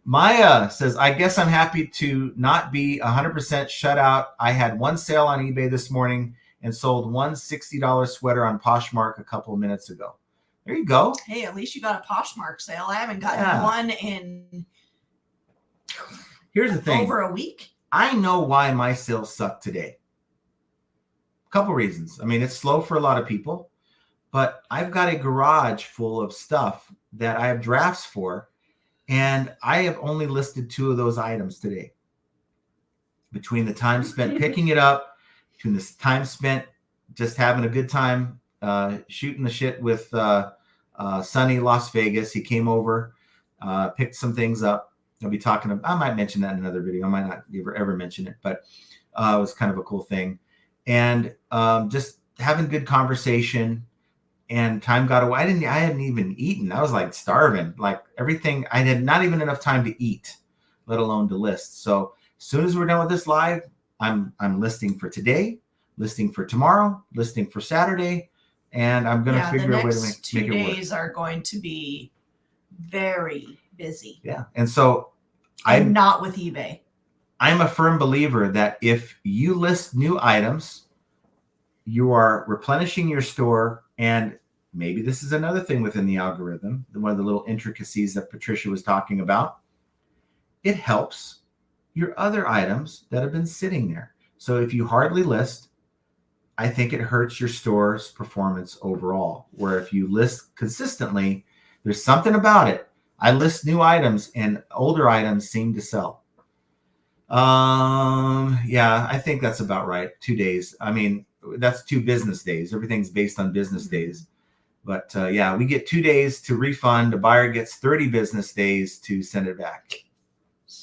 [SPEAKER 1] Maya says, I guess I'm happy to not be 100% shut out. I had one sale on eBay this morning and sold one $60 sweater on Poshmark a couple of minutes ago. There you go.
[SPEAKER 2] Hey, at least you got a Poshmark sale. I haven't gotten one in
[SPEAKER 1] Here's the thing.
[SPEAKER 2] Over a week.
[SPEAKER 1] I know why my sales suck today. A couple reasons. I mean, it's slow for a lot of people. but I've got a garage full of stuff that I have drafts for, and I have only listed 2 of those items today. Between the time spent picking it up, between the time spent just having a good time shooting the shit with sunny Las Vegas. He came over, picked some things up. I'll be talking about, I might mention that in another video. I might not ever mention it, but it was kind of a cool thing. And just having good conversation, and time got away. I hadn't even eaten. I was like starving, like everything. I had not even enough time to eat, let alone to list. So as soon as we're done with this live, I'm listing for today, listing for tomorrow, listing for Saturday, and I'm going to figure a way to make it work.
[SPEAKER 2] 2 days are going to be very busy.
[SPEAKER 1] Yeah. And so
[SPEAKER 2] I'm not with eBay.
[SPEAKER 1] I'm a firm believer that if you list new items, you are replenishing your store. And maybe this is another thing within the algorithm, one of the little intricacies that Patricia was talking about. It helps your other items that have been sitting there. So if you hardly list, I think it hurts your store's performance overall. Where if you list consistently, there's something about it. I list new items and older items seem to sell. Yeah, I think that's about right. 2 days. I mean, that's 2 business days. Everything's based on business days. But yeah, we get 2 days to refund. A buyer gets 30 business days to send it back.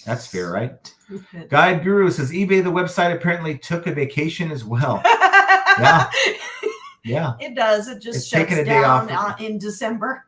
[SPEAKER 1] That's fair, right? Guide Guru says eBay, the website, apparently took a vacation as well. Yeah. Yeah.
[SPEAKER 2] It does. It just shuts
[SPEAKER 1] taking a
[SPEAKER 2] down
[SPEAKER 1] day off
[SPEAKER 2] in December.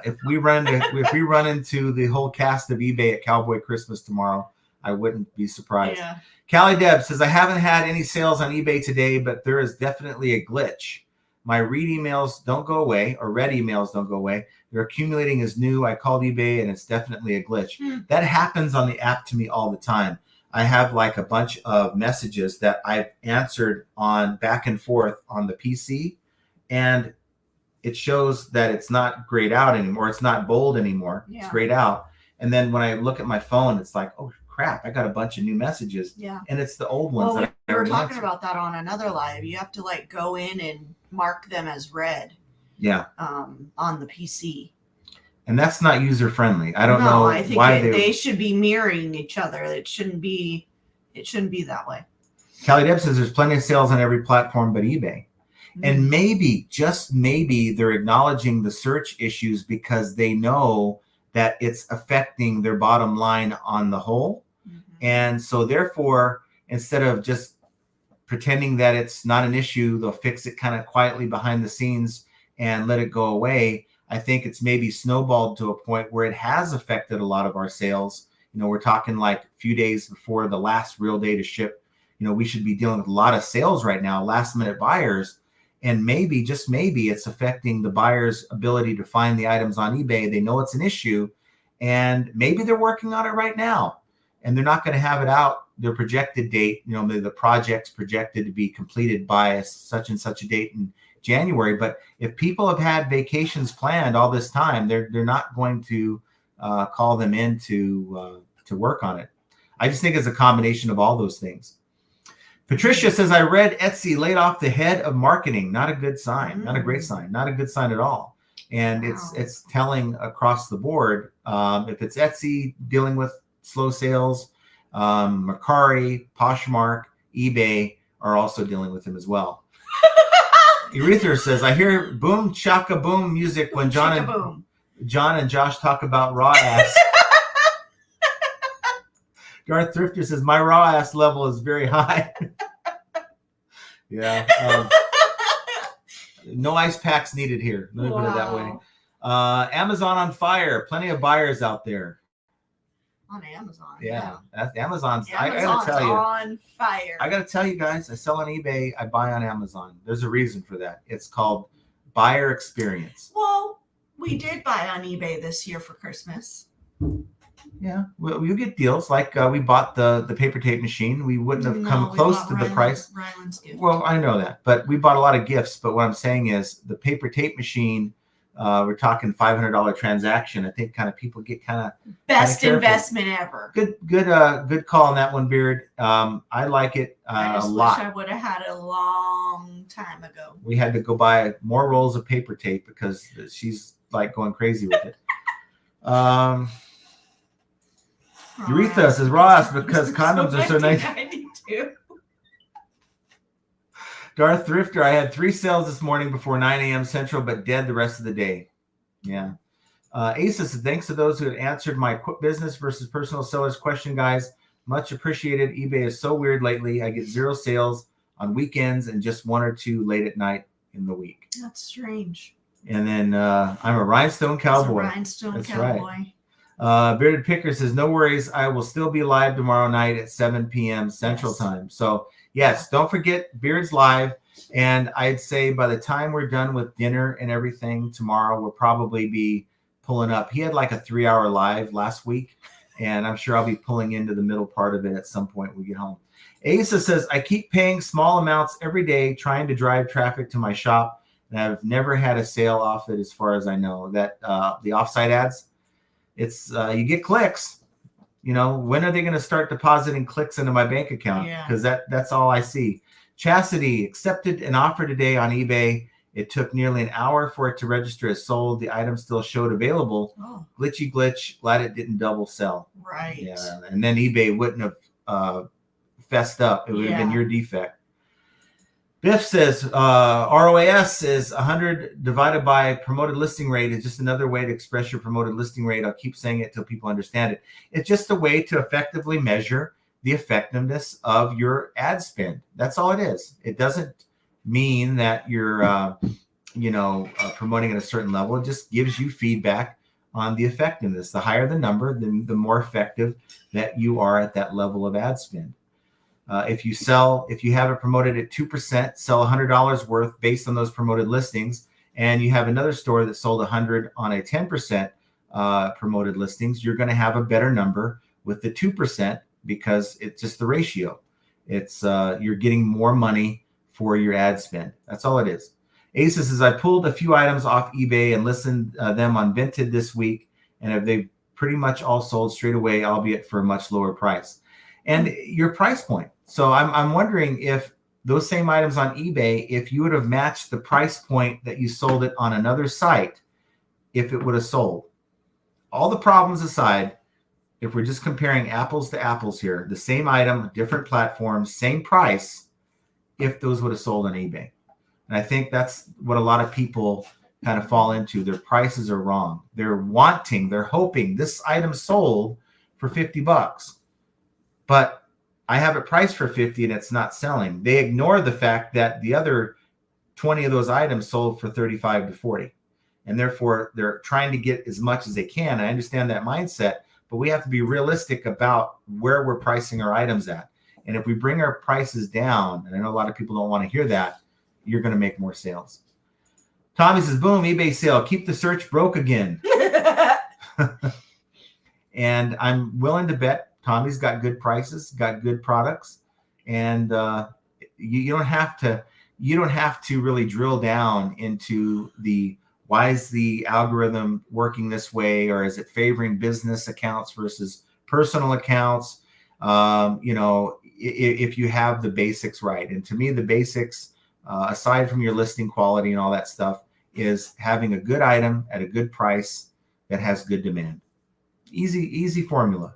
[SPEAKER 1] If we run into the whole cast of eBay at Cowboy Christmas tomorrow, I wouldn't be surprised.
[SPEAKER 2] Yeah.
[SPEAKER 1] Callie Deb says, I haven't had any sales on eBay today, but there is definitely a glitch. My read emails don't go away, or read emails don't go away. They're accumulating as new. I called eBay and it's definitely a glitch. That happens on the app to me all the time. I have like a bunch of messages that I've answered on back and forth on the PC, and it shows that it's not grayed out anymore. It's not bold anymore. Yeah. It's grayed out. And then when I look at my phone, it's like, oh crap, I got a bunch of new messages.
[SPEAKER 2] Yeah.
[SPEAKER 1] And it's the old ones.
[SPEAKER 2] Well, we were talking about that on another live. You have to like go in and mark them as read.
[SPEAKER 1] Yeah.
[SPEAKER 2] On the PC.
[SPEAKER 1] And that's not user friendly. I don't know
[SPEAKER 2] I think why they should be mirroring each other. It shouldn't be that way.
[SPEAKER 1] Callie Deb says there's plenty of sales on every platform but eBay. And maybe, just maybe, they're acknowledging the search issues because they know that it's affecting their bottom line on the whole. And so therefore, instead of just pretending that it's not an issue, they'll fix it kind of quietly behind the scenes and let it go away. I think it's maybe snowballed to a point where it has affected a lot of our sales. You know, we're talking like a few days before the last real day to ship. You know, we should be dealing with a lot of sales right now, last minute buyers. And maybe, just maybe, it's affecting the buyer's ability to find the items on eBay. They know it's an issue, and maybe they're working on it right now, and they're not going to have it out their projected date. You know, the project's projected to be completed by such and such a date in January. But if people have had vacations planned all this time, they're not going to call them in to work on it. I just think it's a combination of all those things. Patricia says, I read Etsy laid off the head of marketing. Not a good sign. Not a great sign. Not a good sign at all. And it's telling across the board. If it's Etsy dealing with slow sales, Mercari, Poshmark, eBay are also dealing with them as well. Aretha says, I hear boom chaka boom music when John and Josh talk about raw ass. Garth Thrifter says, my raw ass level is very high. Yeah. No ice packs needed here. Let me put it that way. Amazon on fire. Plenty of buyers out there.
[SPEAKER 2] On Amazon.
[SPEAKER 1] Yeah. Amazon's I
[SPEAKER 2] Amazon's
[SPEAKER 1] gotta tell you.
[SPEAKER 2] On fire.
[SPEAKER 1] I got to tell you guys, I sell on eBay. I buy on Amazon. There's a reason for that. It's called buyer experience.
[SPEAKER 2] Well, we did buy on eBay this year for Christmas.
[SPEAKER 1] Yeah, well, you get deals like we bought the paper tape machine. We wouldn't have come close to the price.
[SPEAKER 2] Ryland's gift.
[SPEAKER 1] Well, I know that, but we bought a lot of gifts. But what I'm saying is the paper tape machine We're talking $500 transaction. I think kind of people get kind of
[SPEAKER 2] Best
[SPEAKER 1] careful.
[SPEAKER 2] investment ever.
[SPEAKER 1] Good call on that one, Beard. I like it
[SPEAKER 2] I just
[SPEAKER 1] a
[SPEAKER 2] wish
[SPEAKER 1] lot.
[SPEAKER 2] I would have had it a long time ago.
[SPEAKER 1] We had to go buy more rolls of paper tape because she's like going crazy with it. Urethra says Ross because condoms are so nice.
[SPEAKER 2] 1992.
[SPEAKER 1] Darth Thrifter, I had 3 sales this morning before 9 a.m. Central, but dead the rest of the day. Yeah. Asa says, thanks to those who have answered my business versus personal sellers question, guys. Much appreciated. eBay is so weird lately. I get 0 sales on weekends and just 1 or 2 late at night in the week.
[SPEAKER 2] That's strange.
[SPEAKER 1] And then I'm a rhinestone cowboy.
[SPEAKER 2] That's cowboy.
[SPEAKER 1] Right. Bearded Picker says, no worries. I will still be live tomorrow night at 7 p.m. Central Time. So, yes, don't forget Beard's live. And I'd say by the time we're done with dinner and everything tomorrow, we'll probably be pulling up. He had like a 3-hour live last week, and I'm sure I'll be pulling into the middle part of it at some point when we get home. Asa says, I keep paying small amounts every day trying to drive traffic to my shop, and I've never had a sale off it as far as I know. That the offsite ads, it's you get clicks. You know, when are they going to start depositing clicks into my bank account? Because that's all I see. Chastity accepted an offer today on eBay. It took nearly an hour for it to register as sold. The item still showed available. Oh. Glitchy glitch. Glad it didn't double sell.
[SPEAKER 2] Right.
[SPEAKER 1] Yeah. And then eBay wouldn't have fessed up. It would have been your defect. Biff says ROAS is 100 divided by promoted listing rate is just another way to express your promoted listing rate. I'll keep saying it till people understand it. It's just a way to effectively measure the effectiveness of your ad spend. That's all it is. It doesn't mean that you're promoting at a certain level. It just gives you feedback on the effectiveness. The higher the number, the more effective that you are at that level of ad spend. If you have it promoted at 2%, sell $100 worth based on those promoted listings, and you have another store that sold 100 on a 10% promoted listings, you're going to have a better number with the 2% because it's just the ratio. It's you're getting more money for your ad spend. That's all it is. Asa says, I pulled a few items off eBay and listed them on Vinted this week, and they pretty much all sold straight away, albeit for a much lower price. And your price point. So I'm wondering if those same items on eBay, if you would have matched the price point that you sold it on another site, if it would have sold. All the problems aside, if we're just comparing apples to apples here, the same item, different platforms, same price, if those would have sold on eBay. And I think that's what a lot of people kind of fall into. Their prices are wrong. They're hoping this item sold for $50. But I have it priced for 50 and it's not selling. They ignore the fact that the other 20 of those items sold for 35 to 40. And therefore, they're trying to get as much as they can. I understand that mindset, but we have to be realistic about where we're pricing our items at. And if we bring our prices down, and I know a lot of people don't want to hear that, you're going to make more sales. Tommy says, boom, eBay sale. Keep the search broke again. And I'm willing to bet Tommy's got good prices, got good products, and you don't have to really drill down into the why is the algorithm working this way, or is it favoring business accounts versus personal accounts? If you have the basics right, and to me, the basics, aside from your listing quality and all that stuff, is having a good item at a good price that has good demand. Easy formula.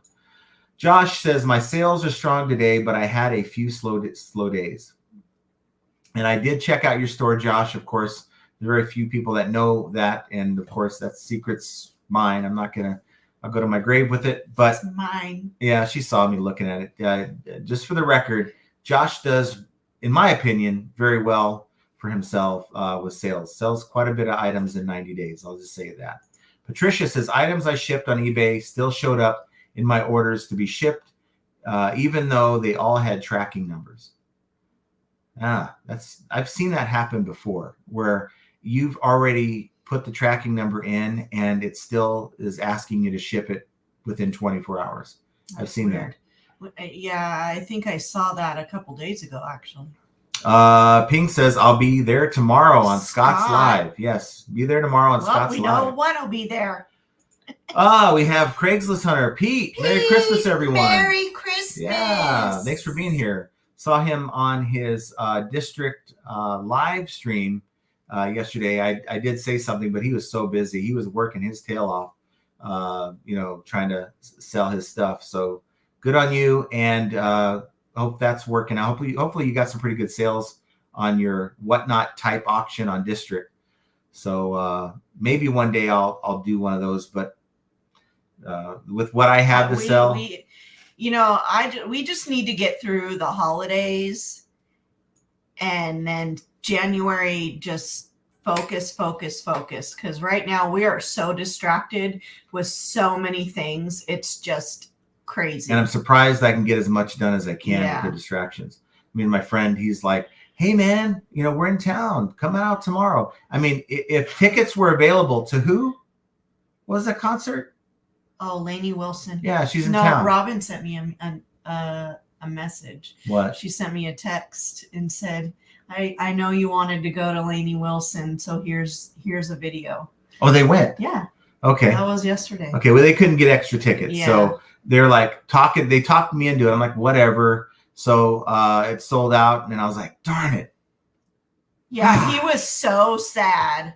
[SPEAKER 1] Josh says, my sales are strong today, but I had a few slow days. And I did check out your store, Josh. Of course, there are a few people that know that. And of course, that secret's mine. I'll go to my grave with it. But
[SPEAKER 2] it's mine.
[SPEAKER 1] Yeah, she saw me looking at it. Just for the record, Josh does, in my opinion, very well for himself with sales. Sells quite a bit of items in 90 days. I'll just say that. Patricia says, items I shipped on eBay still showed up in my orders to be shipped, even though they all had tracking numbers. I've seen that happen before, where you've already put the tracking number in and it still is asking you to ship it within 24 hours. I've seen that.
[SPEAKER 2] Yeah, I think I saw that a couple days ago, actually.
[SPEAKER 1] Ping says, I'll be there tomorrow on Scott's
[SPEAKER 2] Scott.
[SPEAKER 1] Live. Yes, be there tomorrow on
[SPEAKER 2] Well,
[SPEAKER 1] Scott's
[SPEAKER 2] we know
[SPEAKER 1] Live.
[SPEAKER 2] what'll be there.
[SPEAKER 1] We have Craigslist Hunter. Pete, Merry Christmas, everyone.
[SPEAKER 2] Merry Christmas.
[SPEAKER 1] Yeah, thanks for being here. Saw him on his district live stream yesterday. I did say something, but he was so busy. He was working his tail off, trying to sell his stuff. So good on you, and hope that's working out. Hopefully you got some pretty good sales on your whatnot type auction on district. So maybe one day I'll do one of those, but with what I have to sell,
[SPEAKER 2] we just need to get through the holidays, and then January just focus. Because right now we are so distracted with so many things. It's just crazy.
[SPEAKER 1] And I'm surprised I can get as much done as I can with the distractions. I mean, my friend, he's like, hey man, we're in town. Come out tomorrow. I mean, if tickets were available to who? What was that concert?
[SPEAKER 2] Oh, Lainey Wilson.
[SPEAKER 1] Yeah, she's in town.
[SPEAKER 2] No, Robin sent me a message.
[SPEAKER 1] What?
[SPEAKER 2] She sent me a text and said, I know you wanted to go to Lainey Wilson, so here's a video.
[SPEAKER 1] Oh, they went?
[SPEAKER 2] Yeah.
[SPEAKER 1] Okay.
[SPEAKER 2] That was yesterday.
[SPEAKER 1] Okay, well, they couldn't get extra tickets.
[SPEAKER 2] Yeah.
[SPEAKER 1] So they're like they talked me into it. I'm like, whatever. So it sold out, and I was like, darn it.
[SPEAKER 2] Yeah, he was so sad.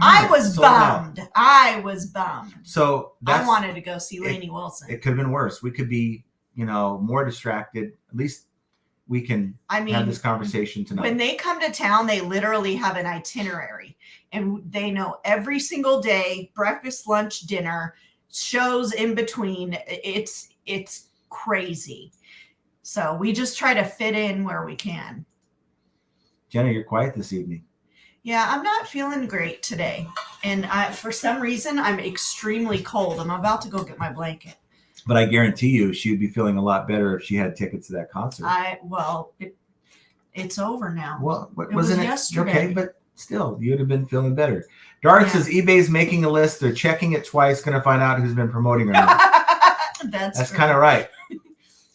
[SPEAKER 2] I was bummed. So I wanted to go see Lainey Wilson.
[SPEAKER 1] It could have been worse. We could be, more distracted. At least we can have this conversation tonight.
[SPEAKER 2] When they come to town, they literally have an itinerary, and they know every single day, breakfast, lunch, dinner, shows in between. It's crazy. So we just try to fit in where we can.
[SPEAKER 1] Jenna, you're quiet this evening.
[SPEAKER 2] Yeah, I'm not feeling great today. And for some reason, I'm extremely cold. I'm about to go get my blanket.
[SPEAKER 1] But I guarantee you she would be feeling a lot better if she had tickets to that concert.
[SPEAKER 2] It's over now.
[SPEAKER 1] Well,
[SPEAKER 2] wasn't it yesterday?
[SPEAKER 1] Okay, but still, you would have been feeling better. Dart says eBay's making a list. They're checking it twice, going to find out who's been promoting or not. That's kind of right.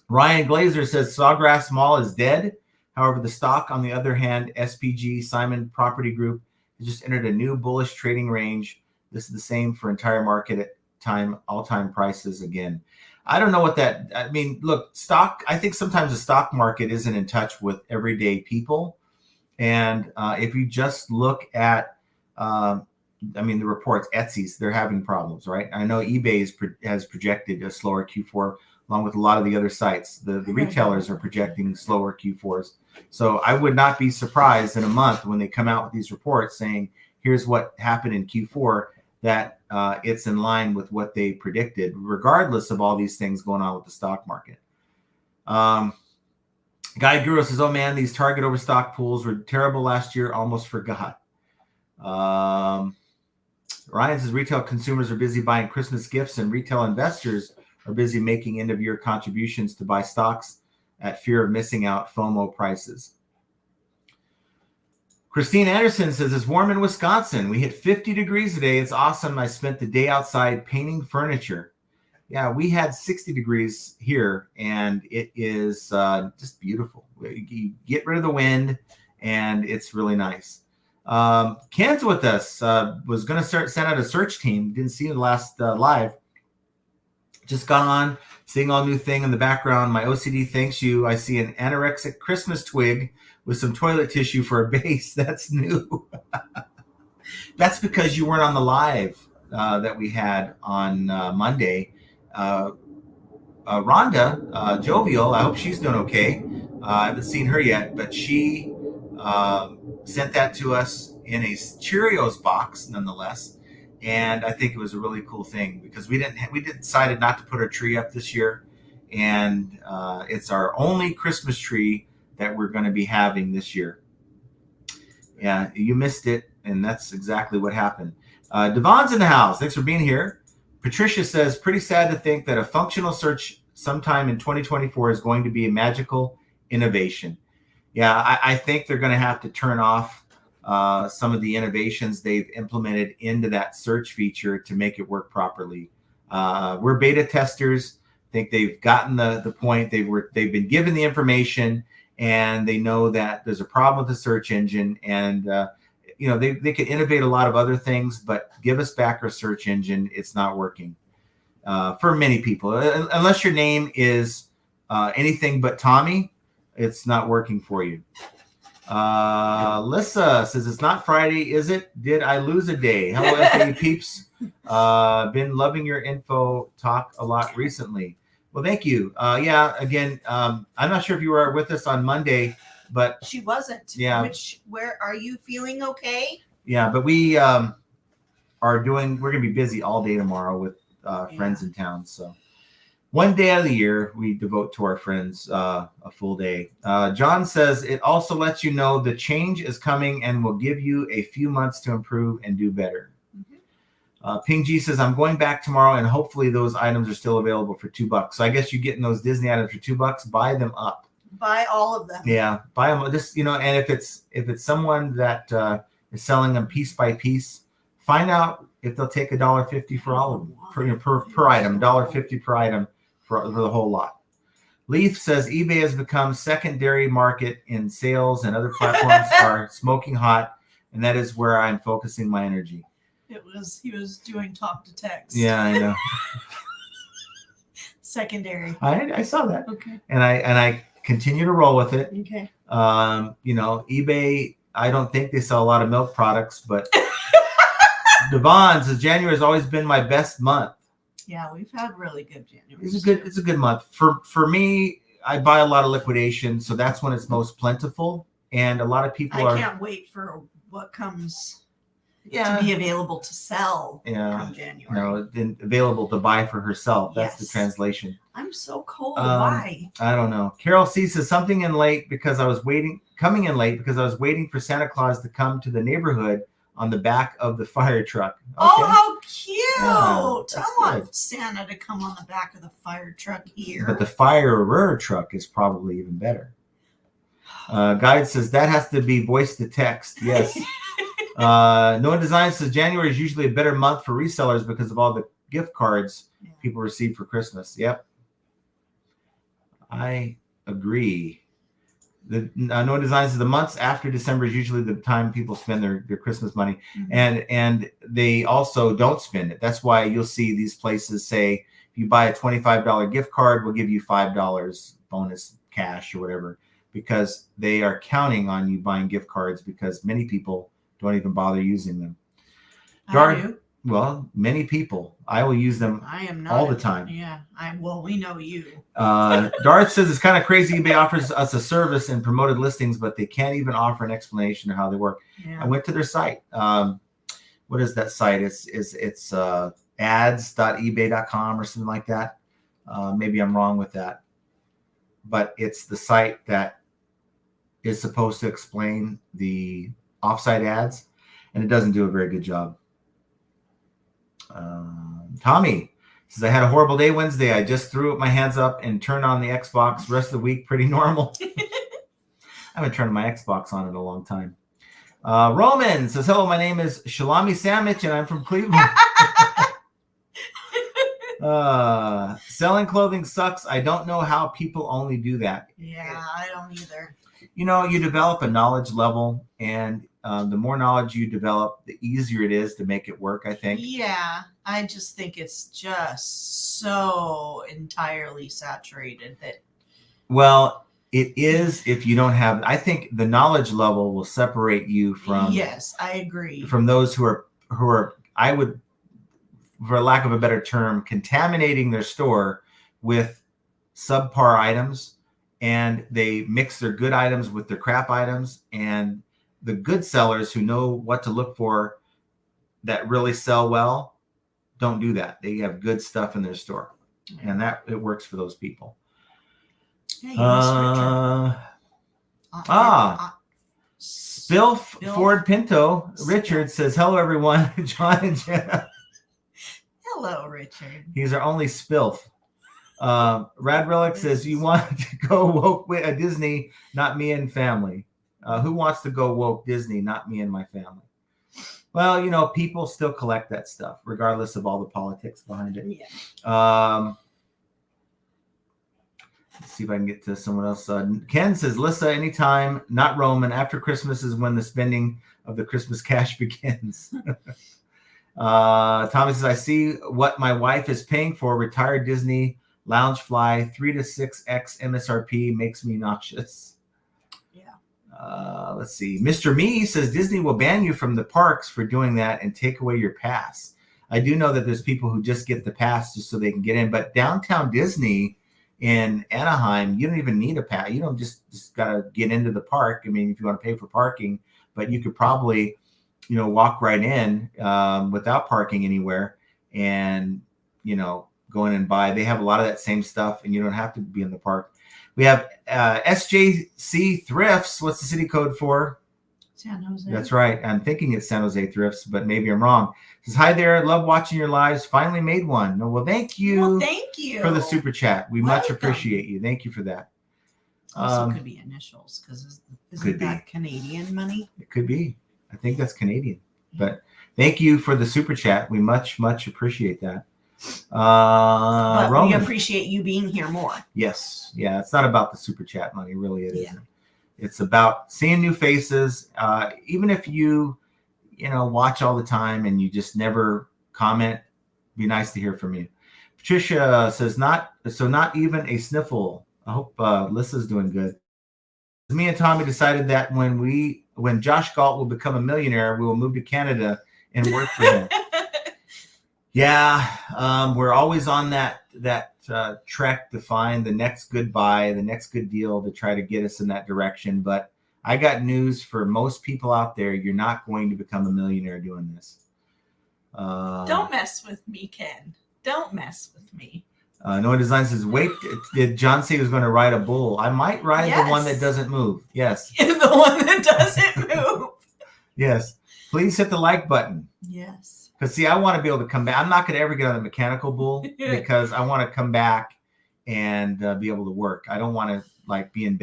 [SPEAKER 1] Ryan Glazer says Sawgrass Mall is dead. However, the stock, on the other hand, SPG Simon Property Group, has just entered a new bullish trading range. This is the same for entire market at all-time prices again. I don't know what that. I mean, look, stock. I think sometimes the stock market isn't in touch with everyday people, and if you just look at, the reports, Etsy's, they're having problems, right? I know eBay has projected a slower Q4, along with a lot of the other sites. The retailers are projecting slower Q4s. So I would not be surprised in a month when they come out with these reports saying, here's what happened in Q4, that it's in line with what they predicted, regardless of all these things going on with the stock market. Guy Guru says, oh man, these target overstock pools were terrible last year. Almost forgot. Ryan says retail consumers are busy buying Christmas gifts, and retail investors are busy making end-of-year contributions to buy stocks at fear of missing out FOMO prices. Christine Anderson says, it's warm in Wisconsin. We hit 50 degrees today. It's awesome. I spent the day outside painting furniture. Yeah, we had 60 degrees here, and it is just beautiful. You get rid of the wind, and it's really nice. Ken's with us. Was going to send out a search team. Didn't see the last live. Just got on, seeing all new thing in the background. My OCD thanks you. I see an anorexic Christmas twig with some toilet tissue for a base. That's new. That's because you weren't on the live that we had on Monday. Rhonda, Jovial, I hope she's doing okay. I haven't seen her yet, but she sent that to us in a Cheerios box, nonetheless. And I think it was a really cool thing because we decided not to put our tree up this year, and it's our only Christmas tree that we're going to be having this year. Yeah, you missed it, and that's exactly what happened. Devon's in the house. Thanks for being here. Patricia says, pretty sad to think that a functional search sometime in 2024 is going to be a magical innovation. Yeah, I think they're going to have to turn off some of the innovations they've implemented into that search feature to make it work properly. We're beta testers. I think they've gotten the point. They've been given the information, and they know that there's a problem with the search engine, and they could innovate a lot of other things, but give us back our search engine. It's not working for many people. Unless your name is anything but Tommy, it's not working for you. Lissa says, it's not Friday, is it? Did I lose a day? Hello, FA peeps. Been loving your info talk a lot recently. Well, thank you. Again, I'm not sure if you were with us on Monday, but
[SPEAKER 2] she wasn't.
[SPEAKER 1] Yeah.
[SPEAKER 2] Where are you feeling okay?
[SPEAKER 1] Yeah, but we we're going to be busy all day tomorrow with friends in town. So one day out of the year, we devote to our friends a full day. John says, it also lets you know the change is coming and will give you a few months to improve and do better. Ping G says, I'm going back tomorrow and hopefully those items are still available for $2. So I guess you're getting those Disney items for $2. Buy them up.
[SPEAKER 2] Buy all of them.
[SPEAKER 1] Yeah, buy them. Just, and if it's someone that is selling them piece by piece, find out if they'll take $1.50 for all of them per item, $1.50 per item for the whole lot. Leaf says eBay has become secondary market in sales and other platforms are smoking hot, and that is where I'm focusing my energy.
[SPEAKER 2] He was doing talk to text.
[SPEAKER 1] Yeah, I know.
[SPEAKER 2] Secondary.
[SPEAKER 1] I saw that.
[SPEAKER 2] Okay.
[SPEAKER 1] And I continue to roll with it.
[SPEAKER 2] Okay.
[SPEAKER 1] eBay, I don't think they sell a lot of milk products, but Devon says January has always been my best month.
[SPEAKER 2] Yeah, we've had really good January.
[SPEAKER 1] It's a good month. For me, I buy a lot of liquidation, so that's when it's most plentiful. And a lot of people
[SPEAKER 2] I can't wait for what comes to be available to sell come January.
[SPEAKER 1] Available to buy for herself. That's the translation.
[SPEAKER 2] I'm so cold. Why?
[SPEAKER 1] I don't know. Carol C says coming in late because I was waiting for Santa Claus to come to the neighborhood on the back of the fire truck. Okay.
[SPEAKER 2] Oh, how cute!
[SPEAKER 1] Yeah,
[SPEAKER 2] I want Santa to come on the back of the fire truck here.
[SPEAKER 1] But the firer truck is probably even better. Guide says that has to be voice to text. Yes. Noah Design says January is usually a better month for resellers because of all the gift cards people receive for Christmas. Yep. I agree. Noah Design says the months after December is usually the time people spend their Christmas money, and they also don't spend it. That's why you'll see these places say, if you buy a $25 gift card, we'll give you $5 bonus cash or whatever, because they are counting on you buying gift cards because many people don't even bother using them. Well, many people. I will use them all the time.
[SPEAKER 2] Yeah. We know you.
[SPEAKER 1] Darth says it's kind of crazy. eBay offers us a service and promoted listings, but they can't even offer an explanation of how they work. Yeah. I went to their site. What is that site? It's ads.ebay.com or something like that. Maybe I'm wrong with that. But it's the site that is supposed to explain the offsite ads, and it doesn't do a very good job. Tommy says, I had a horrible day Wednesday. I just threw my hands up and turned on the Xbox. Rest of the week, pretty normal. I haven't turned my Xbox on in a long time. Roman says, hello, my name is Shalami Sandwich, and I'm from Cleveland. Selling clothing sucks. I don't know how people only do that.
[SPEAKER 2] Yeah, I don't either.
[SPEAKER 1] You develop a knowledge level, and the more knowledge you develop, the easier it is to make it work, I think.
[SPEAKER 2] Yeah, I just think it's just so entirely saturated that.
[SPEAKER 1] Well, it is if you don't have. I think the knowledge level will separate you from.
[SPEAKER 2] Yes, I agree.
[SPEAKER 1] From those who are I would, for lack of a better term, contaminating their store with subpar items, and they mix their good items with their crap items, and the good sellers who know what to look for that really sell well don't do that. They have good stuff in their store, and that it works for those people. Yeah, Spilf Ford Pinto. Richard says, hello, everyone. John and Jenna.
[SPEAKER 2] Hello, Richard.
[SPEAKER 1] He's our only Spilf. Rad Relic says, you want to go woke with a Disney, not me and family. Who wants to go woke Disney, not me and my family? Well, people still collect that stuff, regardless of all the politics behind it. Yeah. Let's see if I can get to someone else. Ken says, Lissa, anytime, not Roman. After Christmas is when the spending of the Christmas cash begins. Tommy says, I see what my wife is paying for retired Disney lounge fly 3 to 6x MSRP makes me nauseous. Let's see. Mr. Me says Disney will ban you from the parks for doing that and take away your pass. I do know that there's people who just get the pass just so they can get in, but downtown Disney in Anaheim, you don't even need a pass. You don't just got to get into the park. I mean, if you want to pay for parking, but you could probably, walk right in without parking anywhere and, go in and buy. They have a lot of that same stuff and you don't have to be in the park. We have SJC Thrifts. What's the city code for?
[SPEAKER 2] San Jose.
[SPEAKER 1] That's right. I'm thinking it's San Jose Thrifts, but maybe I'm wrong. It says, hi there. Love watching your lives. Finally made one. No, well, thank you.
[SPEAKER 2] Thank you
[SPEAKER 1] for the super chat. We much appreciate you. Thank you for that.
[SPEAKER 2] Also could be initials because isn't that Canadian money?
[SPEAKER 1] It could be. I think that's Canadian. But thank you for the super chat. We much appreciate that.
[SPEAKER 2] But we appreciate you being here more.
[SPEAKER 1] Yes. Yeah. It's not about the super chat money. Really, it isn't. It's about seeing new faces. Even if you watch all the time and you just never comment, be nice to hear from you. Patricia says, not even a sniffle. I hope Lissa's doing good. Me and Tommy decided that when Josh Galt will become a millionaire, we will move to Canada and work for him. Yeah, we're always on that trek to find the next good buy, the next good deal to try to get us in that direction. But I got news for most people out there. You're not going to become a millionaire doing this.
[SPEAKER 2] Don't mess with me, Ken. Don't mess with me.
[SPEAKER 1] Noah Design says, wait, did John say he was going to ride a bull? I might ride the one that doesn't move. Yes.
[SPEAKER 2] The one that doesn't move.
[SPEAKER 1] Yes. Please hit the like button.
[SPEAKER 2] Yes.
[SPEAKER 1] Because, see, I want to be able to come back. I'm not going to ever get on the mechanical bull because I want to come back and be able to work. I don't want to, be in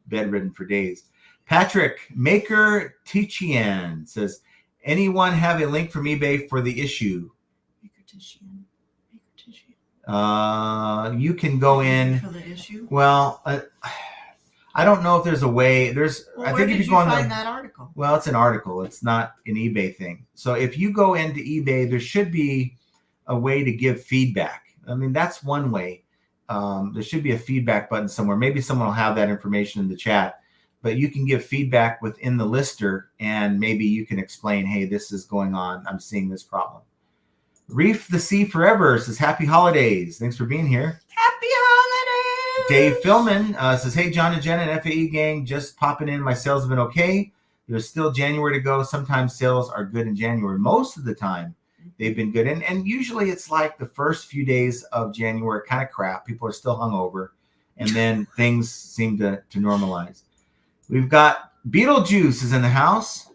[SPEAKER 1] bedridden for days. Patrick Maker Tichian says, anyone have a link from eBay for the issue?
[SPEAKER 2] Maker Tichian.
[SPEAKER 1] You can go in
[SPEAKER 2] for the issue.
[SPEAKER 1] Well, I don't know if there's a way. I think if you go on
[SPEAKER 2] that article.
[SPEAKER 1] Well, it's an article. It's not an eBay thing. So if you go into eBay, there should be a way to give feedback. I mean, that's one way. There should be a feedback button somewhere. Maybe someone will have that information in the chat. But you can give feedback within the lister, and maybe you can explain, hey, this is going on. I'm seeing this problem. Reef the Sea Forever says, happy holidays. Thanks for being here.
[SPEAKER 2] Happy holidays.
[SPEAKER 1] Dave Philman says, hey, John and Jen and FAE gang, just popping in. My sales have been okay. There's still January to go. Sometimes sales are good in January. Most of the time, they've been good. And usually it's like the first few days of January, kind of crap. People are still hungover. And then things seem to normalize. We've got Beetlejuice is in the house.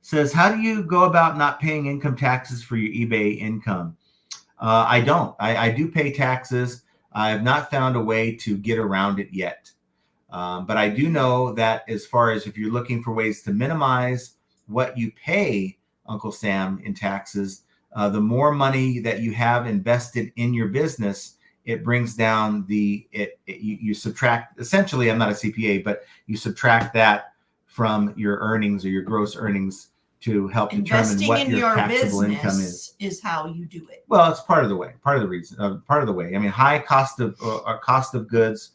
[SPEAKER 1] Says, how do you go about not paying income taxes for your eBay income? I don't. I do pay taxes. I have not found a way to get around it yet. But I do know that as far as if you're looking for ways to minimize what you pay Uncle Sam in taxes, the more money that you have invested in your business, it brings down you subtract, essentially, I'm not a CPA, but you subtract that from your earnings or your gross earnings to help determine what your taxable income
[SPEAKER 2] is how you do it.
[SPEAKER 1] Well, it's part of the way, part of the reason, part of the way. I mean, high cost of goods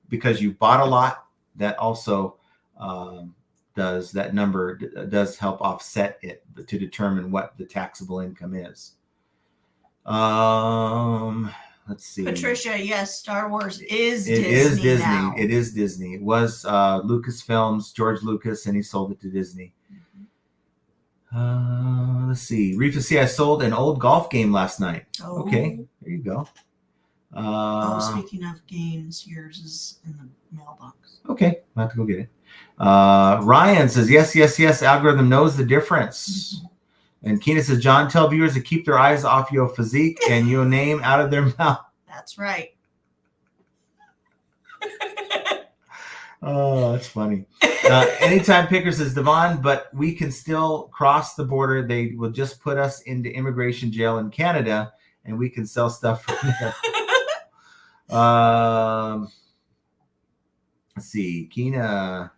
[SPEAKER 1] because you bought a lot. That also does help offset it to determine what the taxable income is. Let's see.
[SPEAKER 2] Patricia, yes, Star Wars is
[SPEAKER 1] Disney.
[SPEAKER 2] Now.
[SPEAKER 1] It is Disney. It was Lucasfilms, George Lucas, and he sold it to Disney. Let's see. Reef, see, I sold an old golf game last night.
[SPEAKER 2] Oh.
[SPEAKER 1] Okay, there you go.
[SPEAKER 2] Speaking of games, yours is in the mailbox.
[SPEAKER 1] Okay, I'll have to go get it. Ryan says, yes. Algorithm knows the difference. Mm-hmm. And Keena says, John, tell viewers to keep their eyes off your physique and your name out of their mouth.
[SPEAKER 2] That's right.
[SPEAKER 1] Oh, that's funny. Anytime Picker says, Devon, but we can still cross the border. They will just put us into immigration jail in Canada, and we can sell stuff from there. Let's see. Keena,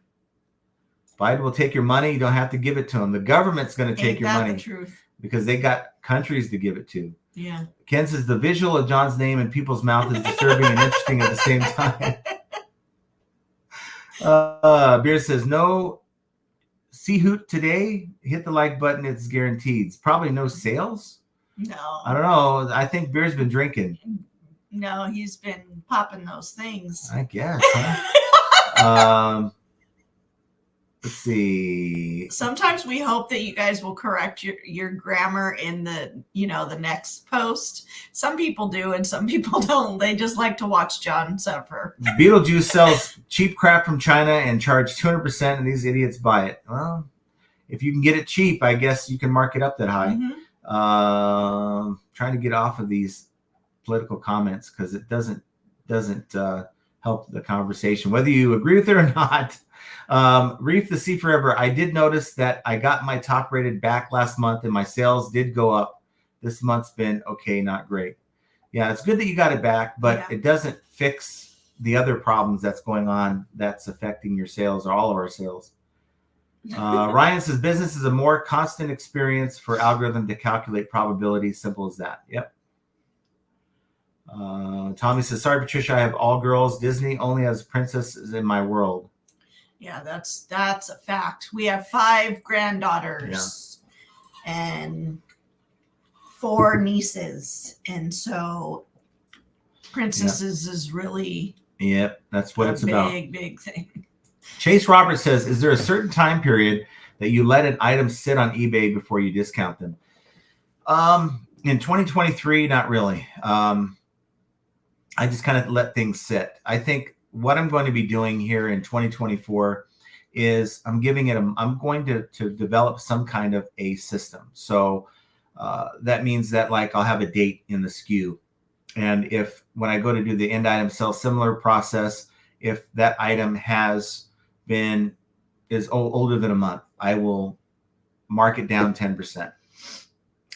[SPEAKER 1] Biden will take your money. You don't have to give it to them. The government's going to take your money.
[SPEAKER 2] The truth?
[SPEAKER 1] Because they got countries to give it to.
[SPEAKER 2] Yeah.
[SPEAKER 1] Ken says the visual of John's name in people's mouth is disturbing and interesting at the same time. Beard says no Hoot today. Hit the like button. It's guaranteed. Probably no sales.
[SPEAKER 2] No.
[SPEAKER 1] I don't know. I think Beard's been drinking.
[SPEAKER 2] No, he's been popping those things.
[SPEAKER 1] I guess. Huh? Let's see.
[SPEAKER 2] Sometimes we hope that you guys will correct your grammar in the next post. Some people do and some people don't. They just like to watch John suffer.
[SPEAKER 1] Beetlejuice sells cheap crap from China and charge 200%, and these idiots buy it. Well, if you can get it cheap, I guess you can mark it up that high.
[SPEAKER 2] Mm-hmm.
[SPEAKER 1] Trying to get off of these political comments because it doesn't help the conversation, whether you agree with it or not. Reef the Sea Forever. I did notice that I got my top rated back last month and my sales did go up. This month's been okay, not great. Yeah, it's good that you got it back, but it doesn't fix the other problems that's going on that's affecting your sales or all of our sales. Ryan says business is a more constant experience for algorithm to calculate probability. Simple as that. Yep. Tommy says, sorry, Patricia, I have all girls. Disney only has princesses in my world.
[SPEAKER 2] Yeah, that's a fact. We have 5 granddaughters and 4 nieces. And so princesses is really
[SPEAKER 1] that's what it's about.
[SPEAKER 2] Big thing.
[SPEAKER 1] Chase Roberts says, is there a certain time period that you let an item sit on eBay before you discount them? In 2023, not really. I just kind of let things sit. I think what I'm going to be doing here in 2024 is I'm going to develop some kind of a system. So that means that like I'll have a date in the SKU. And if when I go to do the end item sell similar process, if that item is older than a month, I will mark it down 10%.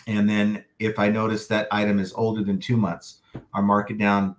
[SPEAKER 1] And then if I notice that item is older than 2 months, I'll mark it down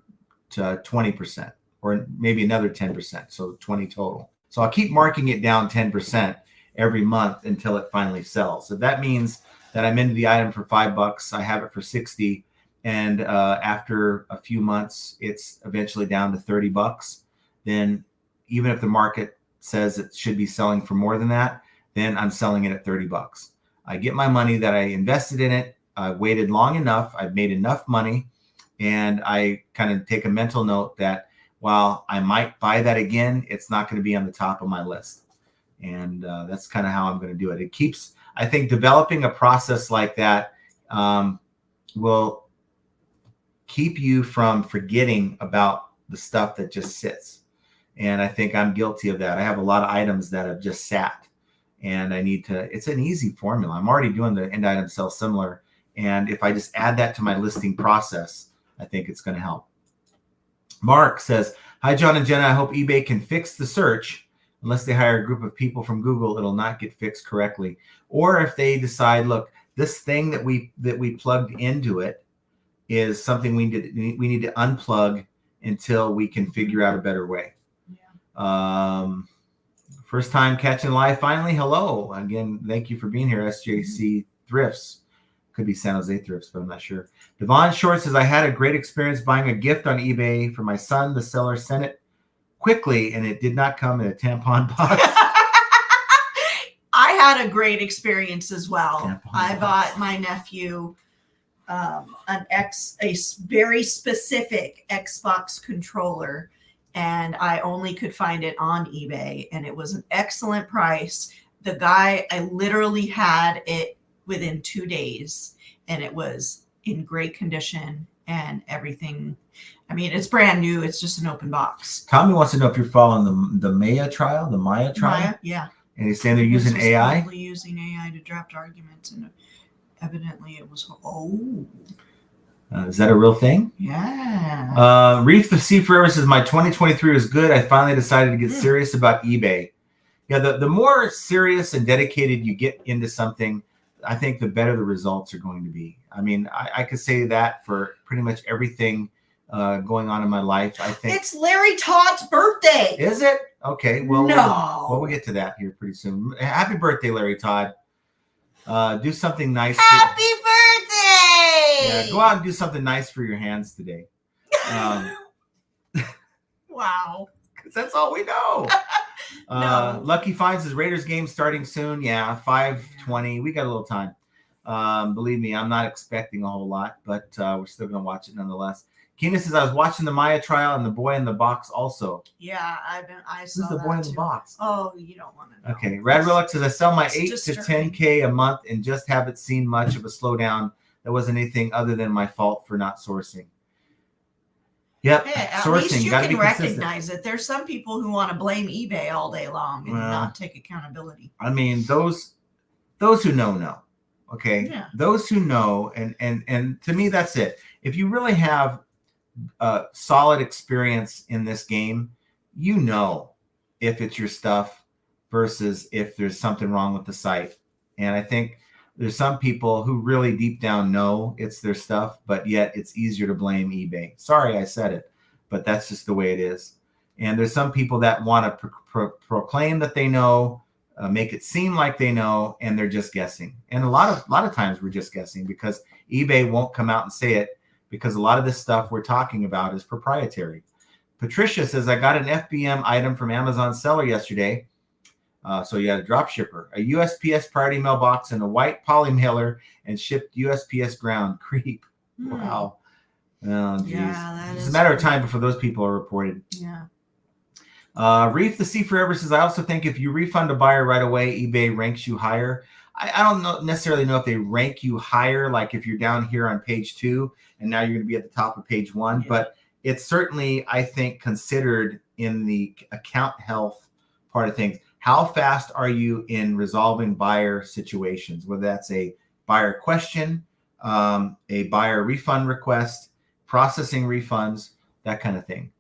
[SPEAKER 1] to 20% or maybe another 10%. So 20 total. So I'll keep marking it down 10% every month until it finally sells. So that means that I'm into the item for $5. I have it for 60. And after a few months, it's eventually down to $30. Then even if the market says it should be selling for more than that, then I'm selling it at $30. I get my money that I invested in it. I waited long enough. I've made enough money. And I kind of take a mental note that while I might buy that again, it's not going to be on the top of my list. And that's kind of how I'm going to do it. It keeps, I think, developing a process like that will keep you from forgetting about the stuff that just sits. And I think I'm guilty of that. I have a lot of items that have just sat. And I need to, it's an easy formula. I'm already doing the end item sell similar. And if I just add that to my listing process, I think it's going to help. Mark says, hi, John and Jenna. I hope eBay can fix the search. Unless they hire a group of people from Google, it'll not get fixed correctly. Or if they decide, look, this thing that we plugged into it is something we need to unplug until we can figure out a better way. Yeah. First time catching live finally. Hello. Again, thank you for being here, SJC Thrifts. Could be San Jose Thrifts, but I'm not sure. Devon Short says, I had a great experience buying a gift on eBay for my son. The seller sent it quickly, and it did not come in a tampon box.
[SPEAKER 2] I had a great experience as well. I bought my nephew a very specific Xbox controller, and I only could find it on eBay, and it was an excellent price. The guy, I literally had it within 2 days, and it was in great condition and everything. I mean, it's brand new. It's just an open box.
[SPEAKER 1] Tommy wants to know if you're following the Maya trial.
[SPEAKER 2] Yeah.
[SPEAKER 1] And he's saying they're using AI.
[SPEAKER 2] Probably using AI to draft arguments, and evidently it was.
[SPEAKER 1] Is that a real thing?
[SPEAKER 2] Yeah.
[SPEAKER 1] Reef the Sea Forever says, my 2023 was good. I finally decided to get serious about eBay. Yeah, the more serious and dedicated you get into something, I think the better the results are going to be. I mean, I could say that for pretty much everything going on in my life. I think
[SPEAKER 2] it's Larry Todd's birthday.
[SPEAKER 1] Is it? Okay. Well,
[SPEAKER 2] No.
[SPEAKER 1] we'll get to that here pretty soon. Happy birthday, Larry Todd. Do something nice.
[SPEAKER 2] Happy birthday!
[SPEAKER 1] Yeah, go out and do something nice for your hands today.
[SPEAKER 2] Wow.
[SPEAKER 1] Because that's all we know.
[SPEAKER 2] No.
[SPEAKER 1] Lucky finds his Raiders game starting soon. Yeah, 5:20. We got a little time. Believe me, I'm not expecting a whole lot, but we're still going to watch it nonetheless. Keena says, I was watching the Maya trial and the boy in the box also.
[SPEAKER 2] Yeah, I saw
[SPEAKER 1] Who's the
[SPEAKER 2] that
[SPEAKER 1] boy in
[SPEAKER 2] too.
[SPEAKER 1] the box?
[SPEAKER 2] Oh, you don't want to know.
[SPEAKER 1] Okay. Rad Relic says, I sell my
[SPEAKER 2] It's
[SPEAKER 1] 8
[SPEAKER 2] disturbing.
[SPEAKER 1] to 10K a month and just haven't seen much of a slowdown. That wasn't anything other than my fault for not sourcing. Yep.
[SPEAKER 2] Hey, at
[SPEAKER 1] sourcing.
[SPEAKER 2] least you
[SPEAKER 1] Gotta
[SPEAKER 2] can
[SPEAKER 1] be consistent.
[SPEAKER 2] recognize it. There's some people who want to blame eBay all day long and not take accountability.
[SPEAKER 1] I mean, those who know. Okay.
[SPEAKER 2] Yeah.
[SPEAKER 1] Those who know, and to me, that's it. If you really have solid experience in this game, you know if it's your stuff versus if there's something wrong with the site. And I think there's some people who really deep down know it's their stuff, but yet it's easier to blame eBay. Sorry I said it, but that's just the way it is. And there's some people that want to proclaim that they know, make it seem like they know, and they're just guessing. And a lot of times we're just guessing because eBay won't come out and say it, because a lot of this stuff we're talking about is proprietary. Patricia says, I got an FBM item from Amazon seller yesterday. So you had a drop shipper, a USPS priority mailbox, and a white poly mailer, and shipped USPS ground. Creep. Wow. Oh, geez.
[SPEAKER 2] Yeah,
[SPEAKER 1] It's a matter of time before those people are reported.
[SPEAKER 2] Yeah.
[SPEAKER 1] Reef the Sea Forever says, I also think if you refund a buyer right away, eBay ranks you higher. I don't necessarily know if they rank you higher, like if you're down here on page 2 and now you're going to be at the top of page 1, but it's certainly, I think, considered in the account health part of things. How fast are you in resolving buyer situations, whether that's a buyer question, a buyer refund request, processing refunds, that kind of thing.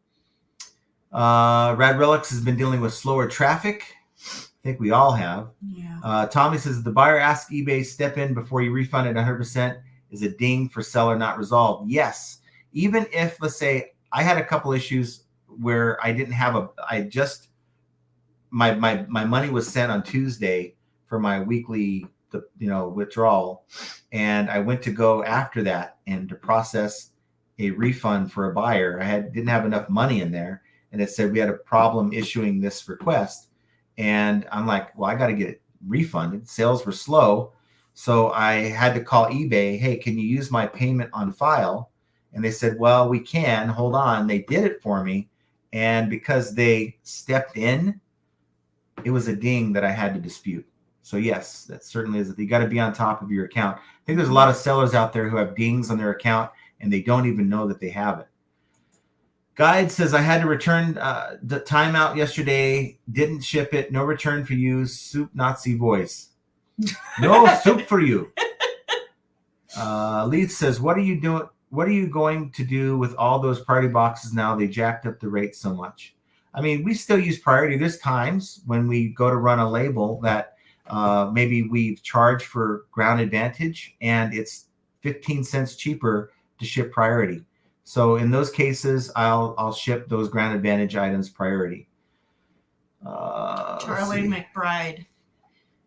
[SPEAKER 1] Rad Relics has been dealing with slower traffic. I think we all have.
[SPEAKER 2] Yeah.
[SPEAKER 1] Tommy says the buyer asks eBay step in before you refund it 100% is a ding for seller not resolved. Yes. Even if, let's say, I had a couple issues where I didn't have my money was sent on Tuesday for my weekly, withdrawal. And I went to go after that and to process a refund for a buyer. I didn't have enough money in there. And it said we had a problem issuing this request. And I'm like, well, I got to get it refunded. Sales were slow. So I had to call eBay. Hey, can you use my payment on file? And they said, well, we can. Hold on. They did it for me. And because they stepped in, it was a ding that I had to dispute. So yes, that certainly is. You got to be on top of your account. I think there's a lot of sellers out there who have dings on their account and they don't even know that they have it. Guide says, I had to return the timeout yesterday. Didn't ship it. No return for you. Soup Nazi voice. No soup for you. Leith says, what are you doing? What are you going to do with all those priority boxes now? They jacked up the rate so much. I mean, we still use priority. There's times when we go to run a label that maybe we've charged for ground advantage and it's 15 cents cheaper to ship priority. So in those cases, I'll ship those ground advantage items priority.
[SPEAKER 2] Charlie McBride,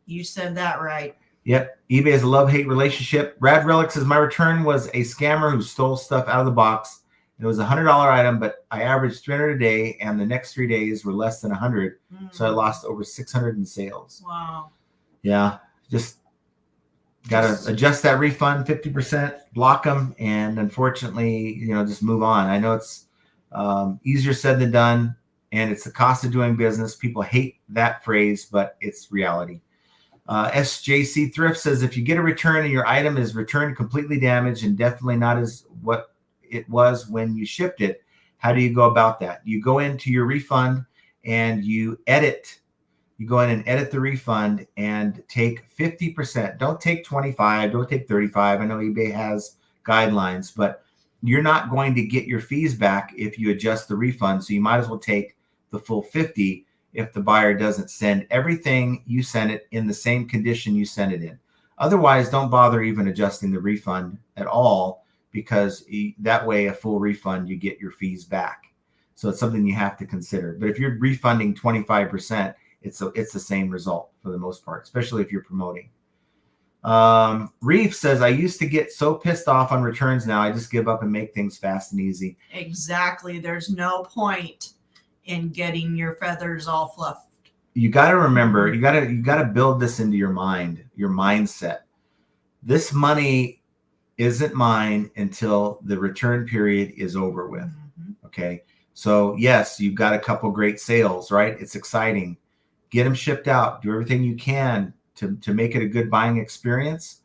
[SPEAKER 2] you said that right.
[SPEAKER 1] Yep. eBay is a love-hate relationship. Rad Relic says, my return was a scammer who stole stuff out of the box. It was a $100 item, but I averaged 300 a day, and the next 3 days were less than 100. So I lost over 600 in sales.
[SPEAKER 2] Wow.
[SPEAKER 1] Yeah. Just got to adjust that refund 50%, block them, and unfortunately, just move on. I know it's easier said than done, and it's the cost of doing business. People hate that phrase, but it's reality. SJC Thrift says, if you get a return and your item is returned completely damaged and definitely not as what it was when you shipped it, how do you go about that? You go into your refund and you edit. You go in and edit the refund and take 50%. Don't take 25. Don't take 35. I know eBay has guidelines, but you're not going to get your fees back if you adjust the refund. So you might as well take the full 50 if the buyer doesn't send everything you sent it in the same condition you sent it in. Otherwise, don't bother even adjusting the refund at all. because that way a full refund, you get your fees back. So it's something you have to consider. But if you're refunding 25%, it's the same result for the most part, especially if you're promoting. Reef says, I used to get so pissed off on returns. Now I just give up and make things fast and easy.
[SPEAKER 2] Exactly. There's no point in getting your feathers all fluffed.
[SPEAKER 1] You got to remember, you got to build this into your mind, your mindset. This money isn't mine until the return period is over with. Okay. So yes, you've got a couple great sales, right? It's exciting. Get them shipped out. Do everything you can to make it a good buying experience,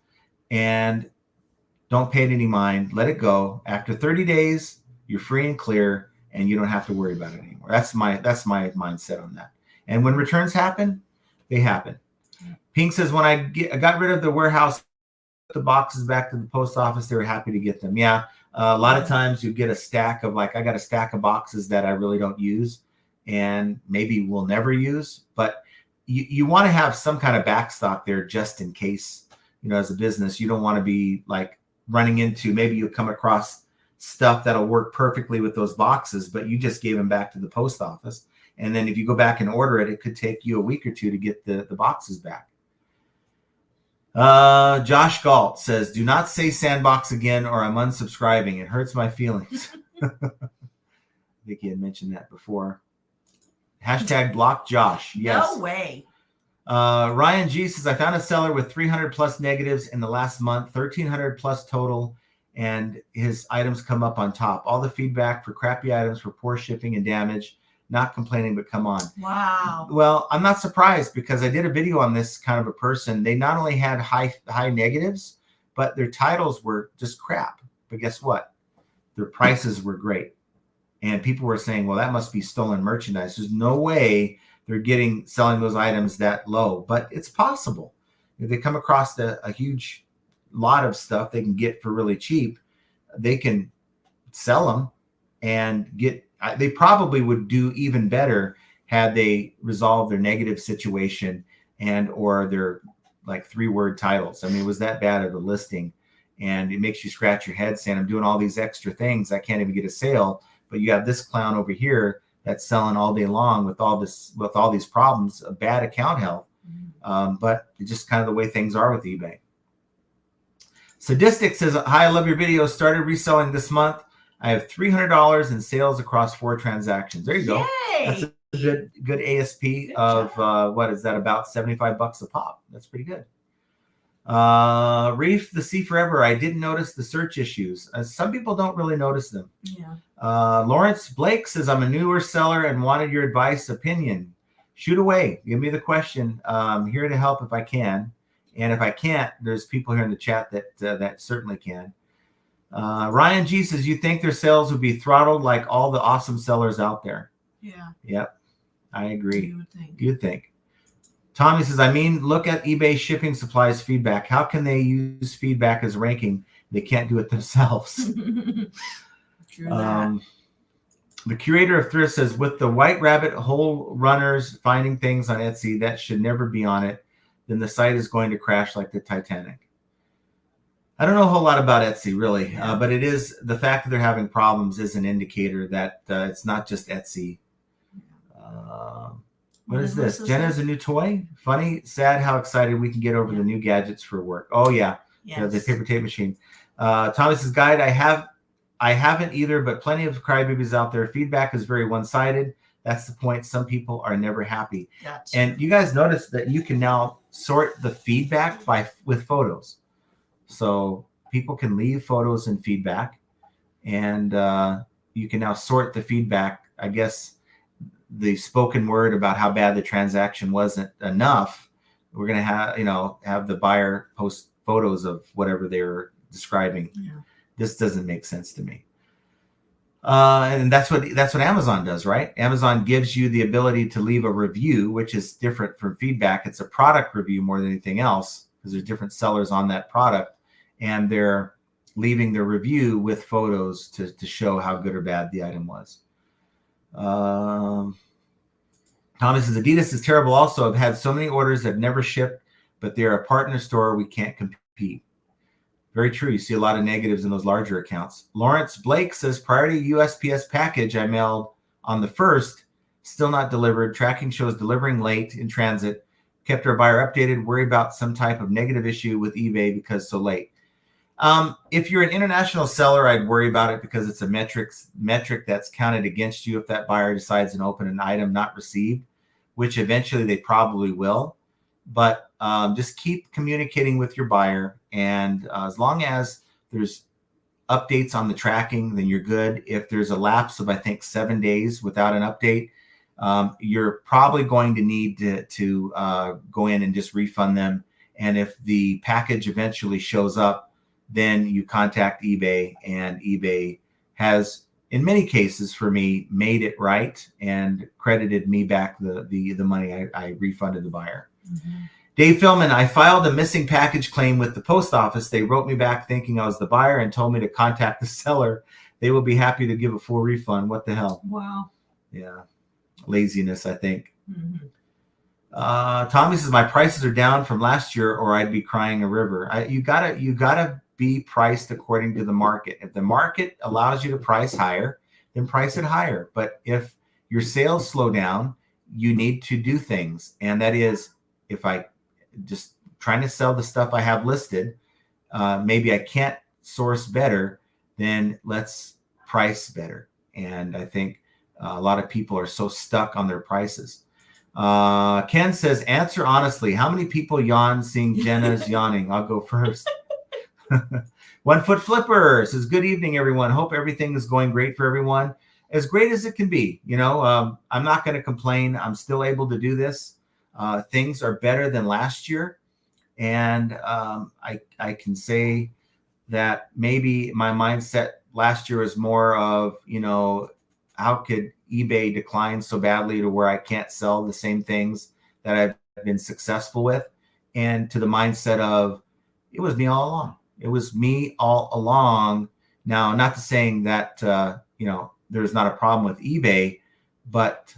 [SPEAKER 1] and don't pay it any mind. Let it go. After 30 days, you're free and clear, and you don't have to worry about it anymore. That's my mindset on that. And when returns happen, they happen. Pink says, when I got rid of the warehouse, the boxes back to the post office, they were happy to get them. Yeah. A lot of times you get a stack of, like, I got a stack of boxes that I really don't use and maybe will never use, but you want to have some kind of backstock there just in case, as a business, you don't want to be like running into, maybe you'll come across stuff that'll work perfectly with those boxes, but you just gave them back to the post office. And then if you go back and order it, it could take you a week or two to get the boxes back. Josh Galt says, do not say sandbox again or I'm unsubscribing. It hurts my feelings. I think he had mentioned that before. Hashtag block Josh. Yes.
[SPEAKER 2] No way.
[SPEAKER 1] Ryan G says, I found a seller with 300 plus negatives in the last month, 1,300 plus total, and his items come up on top. All the feedback for crappy items, for poor shipping and damage. Not complaining, but come on.
[SPEAKER 2] Wow.
[SPEAKER 1] Well, I'm not surprised because I did a video on this kind of a person. They not only had high negatives, but their titles were just crap. But guess what? Their prices were great. And people were saying, well, that must be stolen merchandise. There's no way they're selling those items that low, but it's possible. If they come across a huge lot of stuff they can get for really cheap, they can sell them and they probably would do even better had they resolved their negative situation or their like 3-word titles. I mean, it was that bad of a listing, and it makes you scratch your head saying, I'm doing all these extra things. I can't even get a sale. But you have this clown over here that's selling all day long with all these problems, a bad account health. But it's just kind of the way things are with eBay. Sadistic says, hi, I love your videos. Started reselling this month. I have $300 in sales across 4 transactions. There you go.
[SPEAKER 2] Yay.
[SPEAKER 1] That's a good ASP of what is that, about $75 a pop. That's pretty good. Reef the Sea Forever. I didn't notice the search issues. Some people don't really notice them.
[SPEAKER 2] Yeah.
[SPEAKER 1] Lawrence Blake says, I'm a newer seller and wanted your advice, opinion. Shoot away. Give me the question. I'm here to help if I can. And if I can't, there's people here in the chat that certainly can. Ryan G says, you think their sales would be throttled like all the awesome sellers out there?
[SPEAKER 2] Yeah.
[SPEAKER 1] Yep. I agree.
[SPEAKER 2] You'd think.
[SPEAKER 1] Tommy says, look at eBay shipping supplies feedback. How can they use feedback as ranking? They can't do it themselves.
[SPEAKER 2] True that.
[SPEAKER 1] The curator of thrift says, with the white rabbit hole runners finding things on Etsy that should never be on it, then the site is going to crash like the Titanic. I don't know a whole lot about Etsy, really, but it is the fact that they're having problems is an indicator that it's not just Etsy. What is this? Jenna has a new toy. Funny, sad how excited we can get over the new gadgets for work. Oh yeah,
[SPEAKER 2] yes.
[SPEAKER 1] The paper tape machine. Thomas's guide. I haven't either, but plenty of crybabies out there. Feedback is very one-sided. That's the point. Some people are never happy. And you guys notice that you can now sort the feedback with photos. So people can leave photos and feedback, and you can now sort the feedback. I guess the spoken word about how bad the transaction wasn't enough. We're going to have the buyer post photos of whatever they're describing. Yeah. This doesn't make sense to me. And that's what Amazon does, right? Amazon gives you the ability to leave a review, which is different from feedback. It's a product review more than anything else, because there's different sellers on that product, and they're leaving their review with photos to show how good or bad the item was. Thomas says, Adidas is terrible also. I've had so many orders that never shipped, but they're a partner store. We can't compete. Very true. You see a lot of negatives in those larger accounts. Lawrence Blake says, prior to USPS package I mailed on the 1st, still not delivered. Tracking shows delivering late in transit. Kept our buyer updated. Worry about some type of negative issue with eBay because so late. If you're an international seller, I'd worry about it because it's a metric that's counted against you if that buyer decides to open an item not received, which eventually they probably will. But just keep communicating with your buyer. And as long as there's updates on the tracking, then you're good. If there's a lapse of, I think, 7 days without an update, you're probably going to need to go in and just refund them. And if the package eventually shows up, then you contact eBay, and eBay has, in many cases for me, made it right and credited me back the money I refunded the buyer. Mm-hmm. Dave Philman, I filed a missing package claim with the post office. They wrote me back thinking I was the buyer and told me to contact the seller. They will be happy to give a full refund. What the hell?
[SPEAKER 2] Wow.
[SPEAKER 1] Yeah. Laziness, I think. Mm-hmm. Tommy says, my prices are down from last year or I'd be crying a river. You gotta be priced according to the market. If the market allows you to price higher, then price it higher. But if your sales slow down, you need to do things. And that is, if I just trying to sell the stuff I have listed, maybe I can't source better, then let's price better. And I think a lot of people are so stuck on their prices. Ken says, answer honestly. How many people yawn seeing Jenna's yawning? I'll go first. 1 Foot Flipper says, good evening, everyone. Hope everything is going great for everyone. As great as it can be. You know, I'm not going to complain. I'm still able to do this. Things are better than last year. And I can say that maybe my mindset last year was more of, you know, how could eBay decline so badly to where I can't sell the same things that I've been successful with, and to the mindset of it was me all along. It was me all along. Now, not to saying that, you know, there's not a problem with eBay, but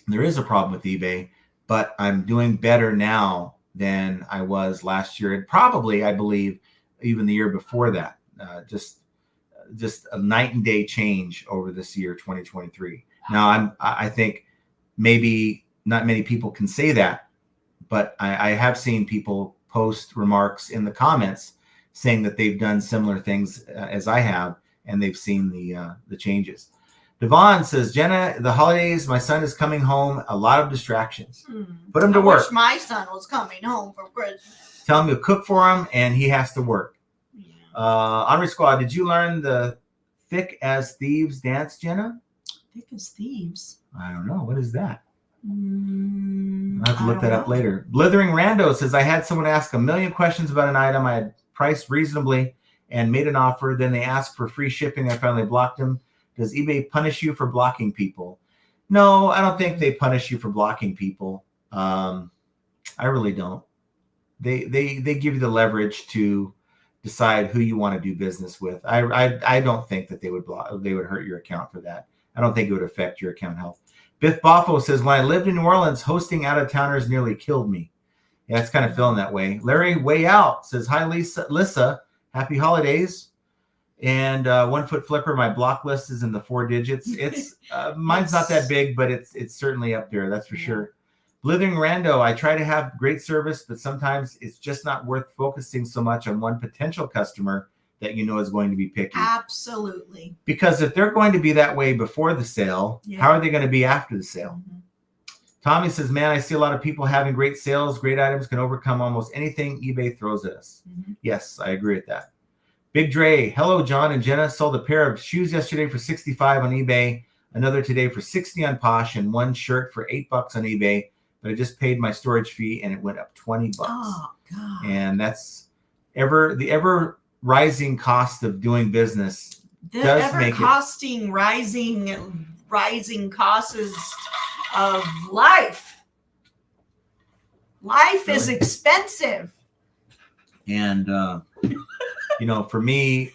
[SPEAKER 1] there is a problem with eBay, but I'm doing better now than I was last year. And probably, I believe, even the year before that, just a night and day change over this year, 2023. Now, I think maybe not many people can say that, but I have seen people post remarks in the comments saying that they've done similar things as I have, and they've seen the changes. Devon says, Jenna, the holidays, my son is coming home. A lot of distractions. Put him to work.
[SPEAKER 2] I wish my son was coming home for Christmas.
[SPEAKER 1] Tell him to cook for him, and he has to work. Henri Squad, did you learn the thick as thieves dance, Jenna?
[SPEAKER 2] Thick as thieves?
[SPEAKER 1] I don't know. What is that? I'll have to look that up later. Blithering Rando says, I had someone ask a million questions about an item I had priced reasonably and made an offer. Then they asked for free shipping. I finally blocked them. Does eBay punish you for blocking people? No, I don't think they punish you for blocking people. I really don't. They give you the leverage to decide who you want to do business with. I don't think that they would hurt your account for that. I don't think it would affect your account health. Biff Boffo says, when I lived in New Orleans, hosting out-of-towners nearly killed me. Yeah, it's kind of feeling that way. Larry Way Out says, hi, Lissa. Happy holidays. And 1 Foot Flipper, my block list is in the 4 digits. It's mine's not that big, but it's certainly up there. That's for sure. Blithering Rando, I try to have great service, but sometimes it's just not worth focusing so much on one potential customer that you know is going to be picky.
[SPEAKER 2] Absolutely.
[SPEAKER 1] Because if they're going to be that way before the sale, how are they going to be after the sale? Mm-hmm. Tommy says, man, I see a lot of people having great sales. Great items can overcome almost anything eBay throws at us. Mm-hmm. Yes, I agree with that. Big Dre, hello, John and Jenna. Sold a pair of shoes yesterday for $65 on eBay, another today for $60 on Posh, and one shirt for $8 on eBay. But I just paid my storage fee and it went up $20.
[SPEAKER 2] Oh, God.
[SPEAKER 1] And that's the ever rising cost of doing business.
[SPEAKER 2] Rising costs of life. Life is expensive.
[SPEAKER 1] And you know, for me,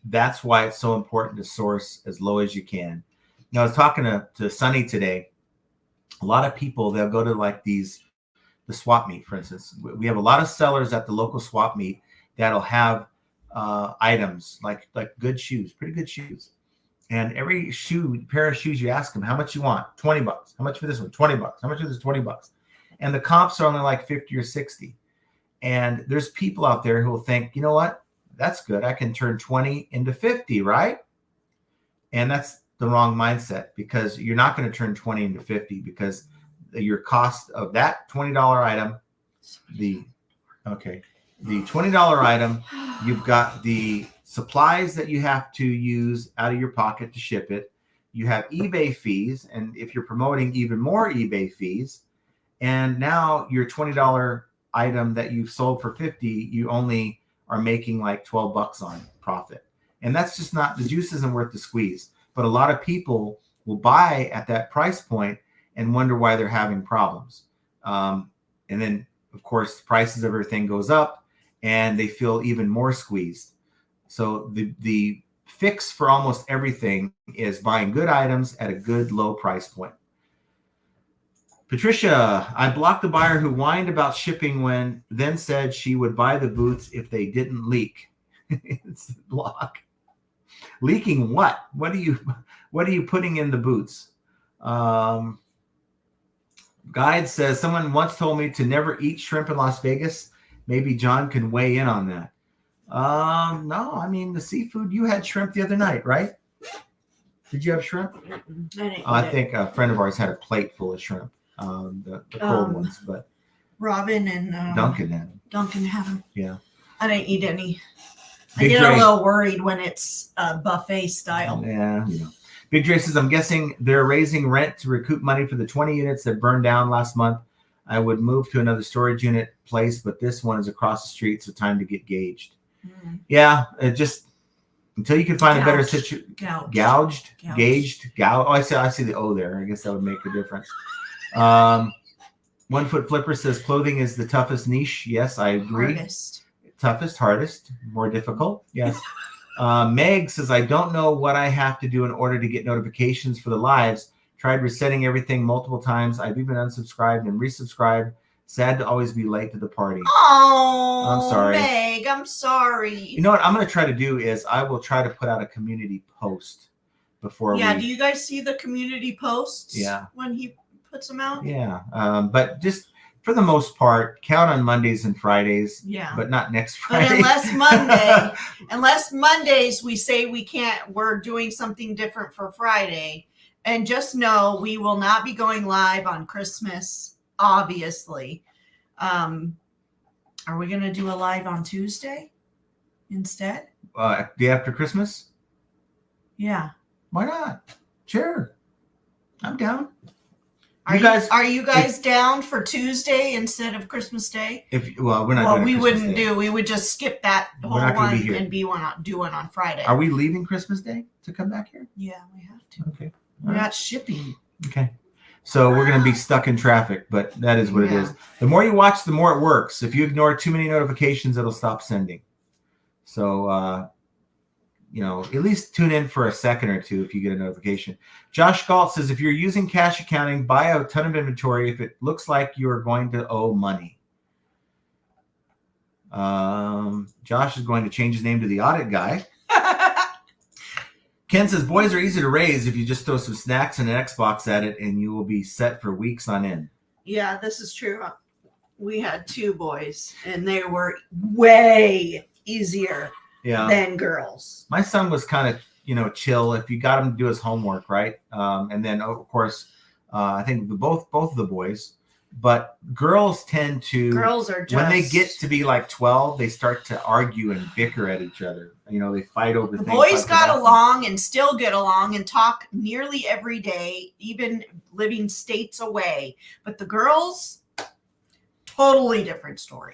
[SPEAKER 1] that's why it's so important to source as low as you can. Now, I was talking to Sunny today. A lot of people, they'll go to like the swap meet, for instance. We have a lot of sellers at the local swap meet that'll have items like good shoes, pretty good shoes. And every pair of shoes, you ask them how much you want, $20. How much for this one? $20. How much for this? $20. And the comps are only like 50 or 60. And there's people out there who will think, you know what? That's good. I can turn 20 into 50, right? And that's the wrong mindset, because you're not going to turn 20 into 50, because your cost of that $20 item, the $20 item, you've got the supplies that you have to use out of your pocket to ship it. You have eBay fees, and if you're promoting, even more eBay fees. And now your $20 item that you've sold for 50, you only are making like $12 on profit. And that's just not, the juice isn't worth the squeeze. But a lot of people will buy at that price point and wonder why they're having problems. And then, of course, the prices of everything goes up, and they feel even more squeezed. So the fix for almost everything is buying good items at a good low price point. Patricia, I blocked the buyer who whined about shipping, then said she would buy the boots if they didn't leak. It's block. Leaking what? What are you putting in the boots? Guide says, someone once told me to never eat shrimp in Las Vegas. Maybe John can weigh in on that. No, I mean, the seafood, you had shrimp the other night, right? Did you have shrimp? I think a friend of ours had a plate full of shrimp, the cold ones, but
[SPEAKER 2] Robin and
[SPEAKER 1] Duncan had them.
[SPEAKER 2] Duncan had them.
[SPEAKER 1] Yeah.
[SPEAKER 2] I didn't eat any.
[SPEAKER 1] Big
[SPEAKER 2] I get
[SPEAKER 1] Dre,
[SPEAKER 2] a little worried when it's buffet style.
[SPEAKER 1] Yeah, you know. Big Dre says, I'm guessing they're raising rent to recoup money for the 20 units that burned down last month. I would move to another storage unit place, but this one is across the street, so time to get gauged. Yeah, it just until you can find a better situation. Gauged. Oh, I see the O there. I guess that would make a difference. 1 Foot Flipper says clothing is the toughest niche. Yes, I agree. Toughest, hardest, more difficult. Yes. Meg says, I don't know what I have to do in order to get notifications for the lives. Tried resetting everything multiple times. I've even unsubscribed and resubscribed. Sad to always be late to the party.
[SPEAKER 2] Oh,
[SPEAKER 1] I'm sorry.
[SPEAKER 2] Meg, I'm sorry.
[SPEAKER 1] You know what I'm going to try to do is I will try to put out a community post before
[SPEAKER 2] do you guys see the community posts?
[SPEAKER 1] Yeah.
[SPEAKER 2] When he puts them out?
[SPEAKER 1] Yeah. But just for the most part, count on Mondays and Fridays.
[SPEAKER 2] Yeah.
[SPEAKER 1] But not next Friday.
[SPEAKER 2] But unless Mondays we say we can't, we're doing something different for Friday. And just know we will not be going live on Christmas, obviously. Are we going to do a live on Tuesday instead?
[SPEAKER 1] Day after Christmas?
[SPEAKER 2] Yeah.
[SPEAKER 1] Why not? Sure. I'm down.
[SPEAKER 2] Are you guys down for Tuesday instead of Christmas Day?
[SPEAKER 1] We're not.
[SPEAKER 2] We wouldn't do. We would just skip that whole one and do one on Friday.
[SPEAKER 1] Are we leaving Christmas Day to come back here?
[SPEAKER 2] Yeah, we have to.
[SPEAKER 1] Okay.
[SPEAKER 2] We're not shipping.
[SPEAKER 1] Okay. So we're going to be stuck in traffic, but that is what it is. The more you watch, the more it works. If you ignore too many notifications, it'll stop sending. So, at least tune in for a second or two if you get a notification. Josh Galt says, if you're using cash accounting, buy a ton of inventory if it looks like you're going to owe money. Josh is going to change his name to the audit guy. Ken says, boys are easy to raise if you just throw some snacks and an Xbox at it, and you will be set for weeks on end.
[SPEAKER 2] Yeah, this is true. We had 2 boys, and they were way easier than girls.
[SPEAKER 1] My son was kind of, chill if you got him to do his homework, right? And then, of course, I think both of the boys. But girls are just, when they get to be like 12, they start to argue and bicker at each other. They fight over things.
[SPEAKER 2] Boys got along and still get along and talk nearly every day, even living states away. But the girls, totally different story.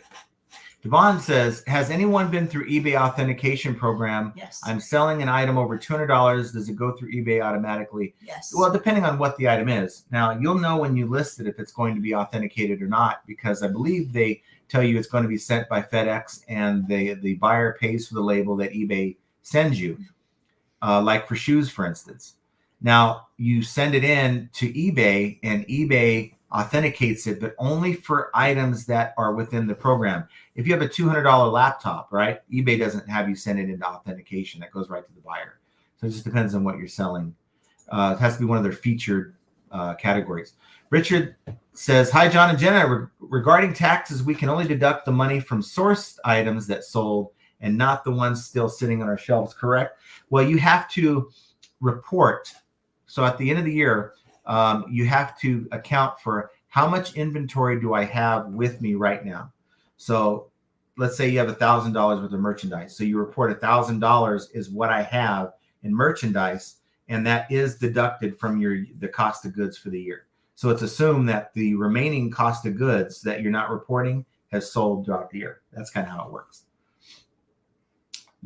[SPEAKER 1] Devon says, has anyone been through eBay authentication program?
[SPEAKER 2] Yes.
[SPEAKER 1] I'm selling an item over $200. Does it go through eBay automatically?
[SPEAKER 2] Yes.
[SPEAKER 1] Well, depending on what the item is. Now, you'll know when you list it if it's going to be authenticated or not, because I believe they tell you it's going to be sent by FedEx, and the buyer pays for the label that eBay sends you, like for shoes, for instance. Now, you send it in to eBay, and eBay authenticates it, but only for items that are within the program. If you have a $200 laptop, right, eBay doesn't have you send it into authentication. That goes right to the buyer. So it just depends on what you're selling. It has to be one of their featured categories. Richard says, hi, John and Jenna. Regarding taxes, we can only deduct the money from sourced items that sold and not the ones still sitting on our shelves, correct? Well, you have to report. So at the end of the year, you have to account for how much inventory do I have with me right now. So let's say you have $1,000 worth of merchandise. So you report $1,000 is what I have in merchandise, and that is deducted from the cost of goods for the year. So it's assumed that the remaining cost of goods that you're not reporting has sold throughout the year. That's kind of how it works.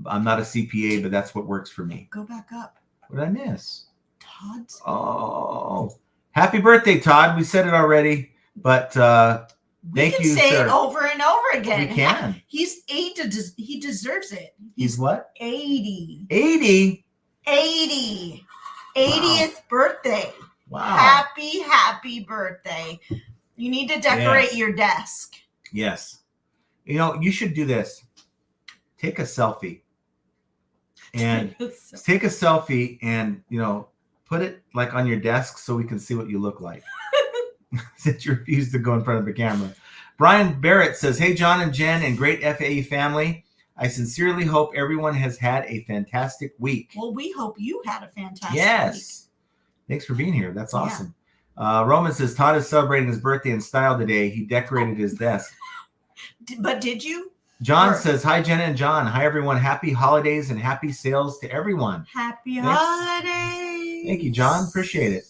[SPEAKER 1] I'm not a CPA, but that's what works for me.
[SPEAKER 2] Go back up.
[SPEAKER 1] What did I miss?
[SPEAKER 2] Todd's.
[SPEAKER 1] Oh, happy birthday, Todd. We said it already, but thank you,
[SPEAKER 2] say
[SPEAKER 1] sir.
[SPEAKER 2] it over and over again.
[SPEAKER 1] We can.
[SPEAKER 2] He's 8. He deserves it.
[SPEAKER 1] He's what?
[SPEAKER 2] 80.
[SPEAKER 1] 80?
[SPEAKER 2] 80. 80th birthday.
[SPEAKER 1] Wow.
[SPEAKER 2] Happy birthday. You need to decorate your desk.
[SPEAKER 1] Yes. You know, you should do this. Take a selfie. And take a selfie and, you know, put it like on your desk so we can see what you look like. Since you refuse to go in front of the camera. Brian Barrett says, hey, John and Jen and great FAE family. I sincerely hope everyone has had a fantastic week.
[SPEAKER 2] Well, we hope you had a fantastic week.
[SPEAKER 1] Yes. Thanks for being here. That's awesome. Yeah. Roman says, Todd is celebrating his birthday in style today. He decorated his desk.
[SPEAKER 2] But did you?
[SPEAKER 1] John says, hi, Jenna and John. Hi, everyone. Happy holidays and happy sales to everyone.
[SPEAKER 2] Happy holidays.
[SPEAKER 1] Thank you, John. Appreciate it.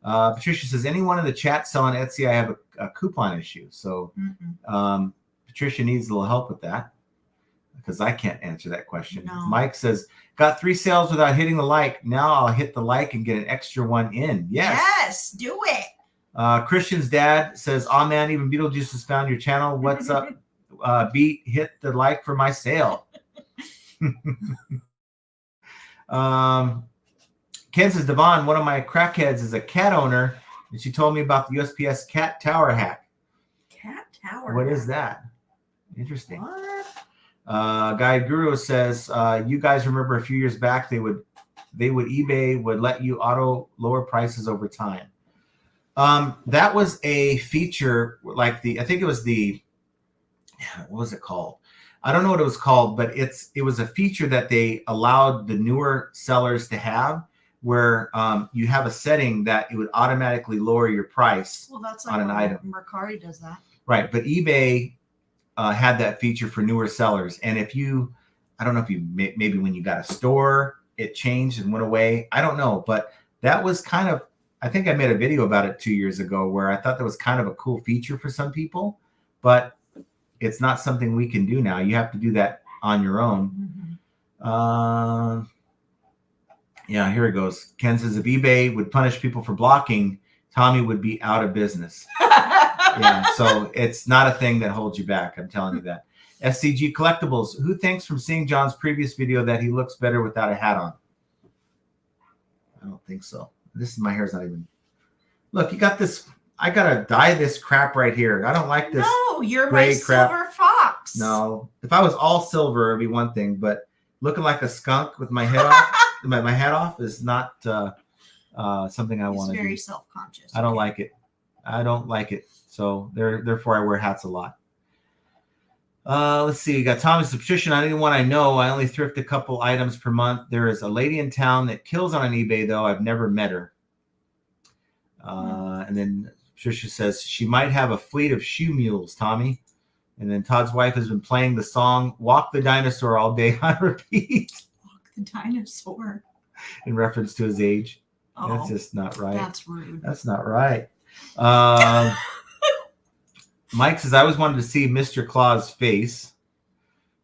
[SPEAKER 1] Patricia says, anyone in the chat selling Etsy, I have a coupon issue. So Patricia needs a little help with that because I can't answer that question.
[SPEAKER 2] No.
[SPEAKER 1] Mike says, got 3 sales without hitting the like. Now I'll hit the like and get an extra one in. Yes,
[SPEAKER 2] do it.
[SPEAKER 1] Christian's dad says, oh, man, even Beetlejuice has found your channel. What's up? Beat, hit the like for my sale. Ken says, Devon, one of my crackheads is a cat owner, and she told me about the USPS cat tower hack.
[SPEAKER 2] Cat tower
[SPEAKER 1] What
[SPEAKER 2] hack.
[SPEAKER 1] is that? Interesting.
[SPEAKER 2] What?
[SPEAKER 1] Guy Guru says, you guys remember a few years back eBay would let you auto lower prices over time. That was a feature like I think it was what was it called? I don't know what it was called, but it was a feature that they allowed the newer sellers to have where you have a setting that it would automatically lower your price on an item.
[SPEAKER 2] Mercari does that.
[SPEAKER 1] Right. But eBay had that feature for newer sellers. And I don't know if maybe when you got a store, it changed and went away. I don't know. But that was I think I made a video about it 2 years ago where I thought that was kind of a cool feature for some people, but it's not something we can do now. You have to do that on your own. Mm-hmm. Yeah, here it goes. Ken says, if eBay would punish people for blocking, Tommy would be out of business. Yeah, so it's not a thing that holds you back. I'm telling you that. SCG Collectibles, who thinks from seeing John's previous video that he looks better without a hat on? I don't think so. My hair's not even. Look, you got this. I got to dye this crap right here. I don't like this.
[SPEAKER 2] No, you're
[SPEAKER 1] gray
[SPEAKER 2] my
[SPEAKER 1] crap.
[SPEAKER 2] silver fox.
[SPEAKER 1] No, if I was all silver, it'd be one thing, but looking like a skunk with my head off, my hat off is not something I want to do.
[SPEAKER 2] He's very self-conscious.
[SPEAKER 1] I don't like it. I don't like it. So therefore I wear hats a lot. Let's see. You got Thomas Patricia. Anyone I know, I only thrift a couple items per month. There is a lady in town that kills on an eBay, though. I've never met her. And then Patricia says she might have a fleet of shoe mules, Tommy. And then Todd's wife has been playing the song Walk the Dinosaur all day on repeat.
[SPEAKER 2] Walk the dinosaur.
[SPEAKER 1] In reference to his age.
[SPEAKER 2] Oh,
[SPEAKER 1] that's just not right.
[SPEAKER 2] That's rude.
[SPEAKER 1] That's not right. Mike says, I always wanted to see Mr. Claus' face.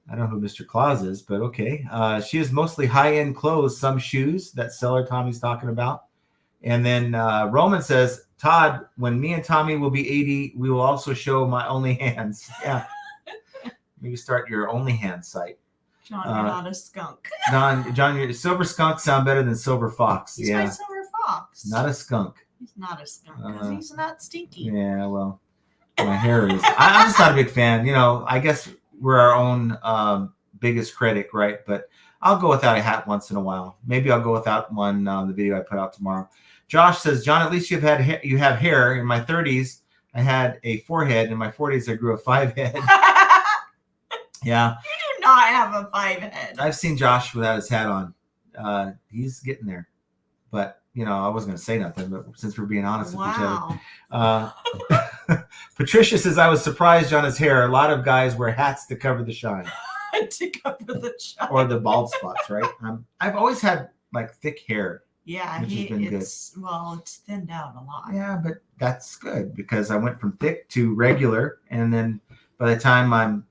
[SPEAKER 1] I don't know who Mr. Claus is, but okay. She has mostly high-end clothes, some shoes, that seller Tommy's talking about. And then Roman says, Todd, when me and Tommy will be 80, we will also show my OnlyHands. Yeah. Maybe start your OnlyHands site.
[SPEAKER 2] John, you're not a skunk.
[SPEAKER 1] John, your silver skunk sound better than silver fox.
[SPEAKER 2] He's my silver fox.
[SPEAKER 1] Not a skunk.
[SPEAKER 2] He's not a skunk because he's not stinky.
[SPEAKER 1] Yeah, well, my hair is. I'm just not a big fan. I guess we're our own biggest critic, right? But I'll go without a hat once in a while. Maybe I'll go without one on the video I put out tomorrow. Josh says, John, at least you have hair. In my 30s, I had a forehead. In my 40s, I grew a 5-head. Yeah.
[SPEAKER 2] You do not have a 5-head.
[SPEAKER 1] I've seen Josh without his hat on. He's getting there. But, I wasn't going to say nothing, but since we're being honest with each other. Patricia says, I was surprised on his hair. A lot of guys wear hats to cover the shine.
[SPEAKER 2] To cover the shine.
[SPEAKER 1] Or the bald spots, right? I've always had, thick hair.
[SPEAKER 2] Yeah,
[SPEAKER 1] which has been good.
[SPEAKER 2] It's thinned out a lot.
[SPEAKER 1] Yeah, but that's good because I went from thick to regular. And then by the time I'm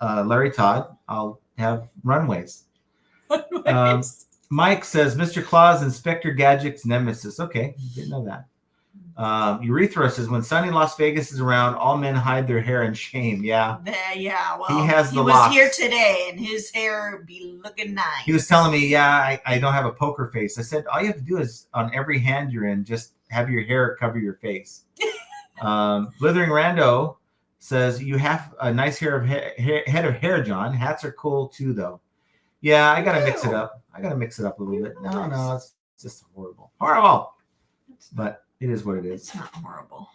[SPEAKER 1] Larry Todd, I'll have runways. Mike says, Mr. Claus, Inspector Gadget's nemesis. Okay, didn't know that. Urethra says, when sunny Las Vegas is around, all men hide their hair in shame. Yeah.
[SPEAKER 2] Yeah, well,
[SPEAKER 1] he has the
[SPEAKER 2] he
[SPEAKER 1] locks.
[SPEAKER 2] Was here today, and his hair be looking nice.
[SPEAKER 1] He was telling me, I don't have a poker face. I said, all you have to do is on every hand you're in, just have your hair cover your face. Blithering Rando says, you have a nice head of hair, John. Hats are cool too, though. Yeah, I got to mix it up. A little bit. No, it's just horrible. But it is what it is.
[SPEAKER 2] It's not horrible.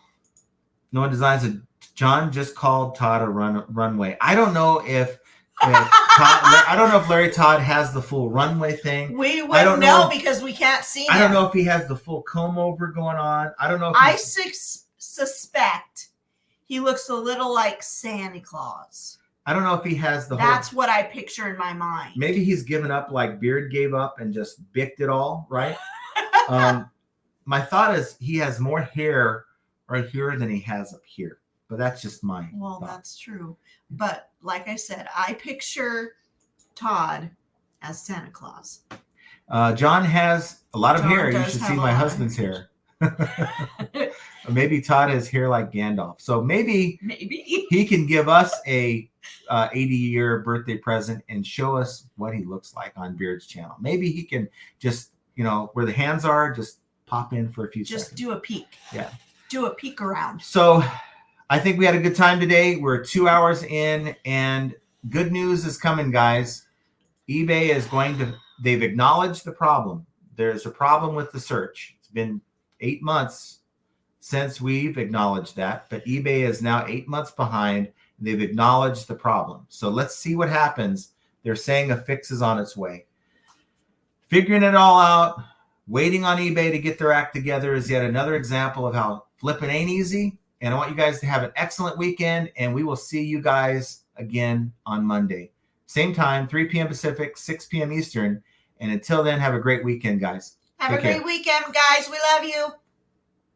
[SPEAKER 1] No one designs a. John just called Todd a runway. I don't know if I don't know if Larry Todd has the full runway thing.
[SPEAKER 2] We wouldn't know because we can't see him.
[SPEAKER 1] I don't know if he has the full comb over going on. I don't know. If
[SPEAKER 2] I suspect he looks a little like Santa Claus.
[SPEAKER 1] I don't know if he has the.
[SPEAKER 2] That's what I picture in my mind.
[SPEAKER 1] Maybe he's given up like Beard gave up and just bicked it all, right? My thought is he has more hair right here than he has up here. But that's just my thought.
[SPEAKER 2] That's true. But like I said, I picture Todd as Santa Claus.
[SPEAKER 1] John has a lot of hair. You should see my husband's hair. Maybe Todd has hair like Gandalf. So maybe he can give us a 80-year birthday present and show us what he looks like on Beard's channel. Maybe he can just, where the hands are, just pop in for a few seconds.
[SPEAKER 2] Just do a peek.
[SPEAKER 1] Yeah.
[SPEAKER 2] Do a peek around.
[SPEAKER 1] So I think we had a good time today. We're 2 hours in, and good news is coming, guys. eBay they've acknowledged the problem. There's a problem with the search. It's been 8 months since we've acknowledged that, but eBay is now 8 months behind. They've acknowledged the problem. So let's see what happens. They're saying a fix is on its way. Figuring it all out, waiting on eBay to get their act together is yet another example of how flipping ain't easy. And I want you guys to have an excellent weekend, and we will see you guys again on Monday. Same time, 3 p.m. Pacific, 6 p.m. Eastern. And until then, have a great weekend, guys.
[SPEAKER 2] Have a great weekend, guys. We love you.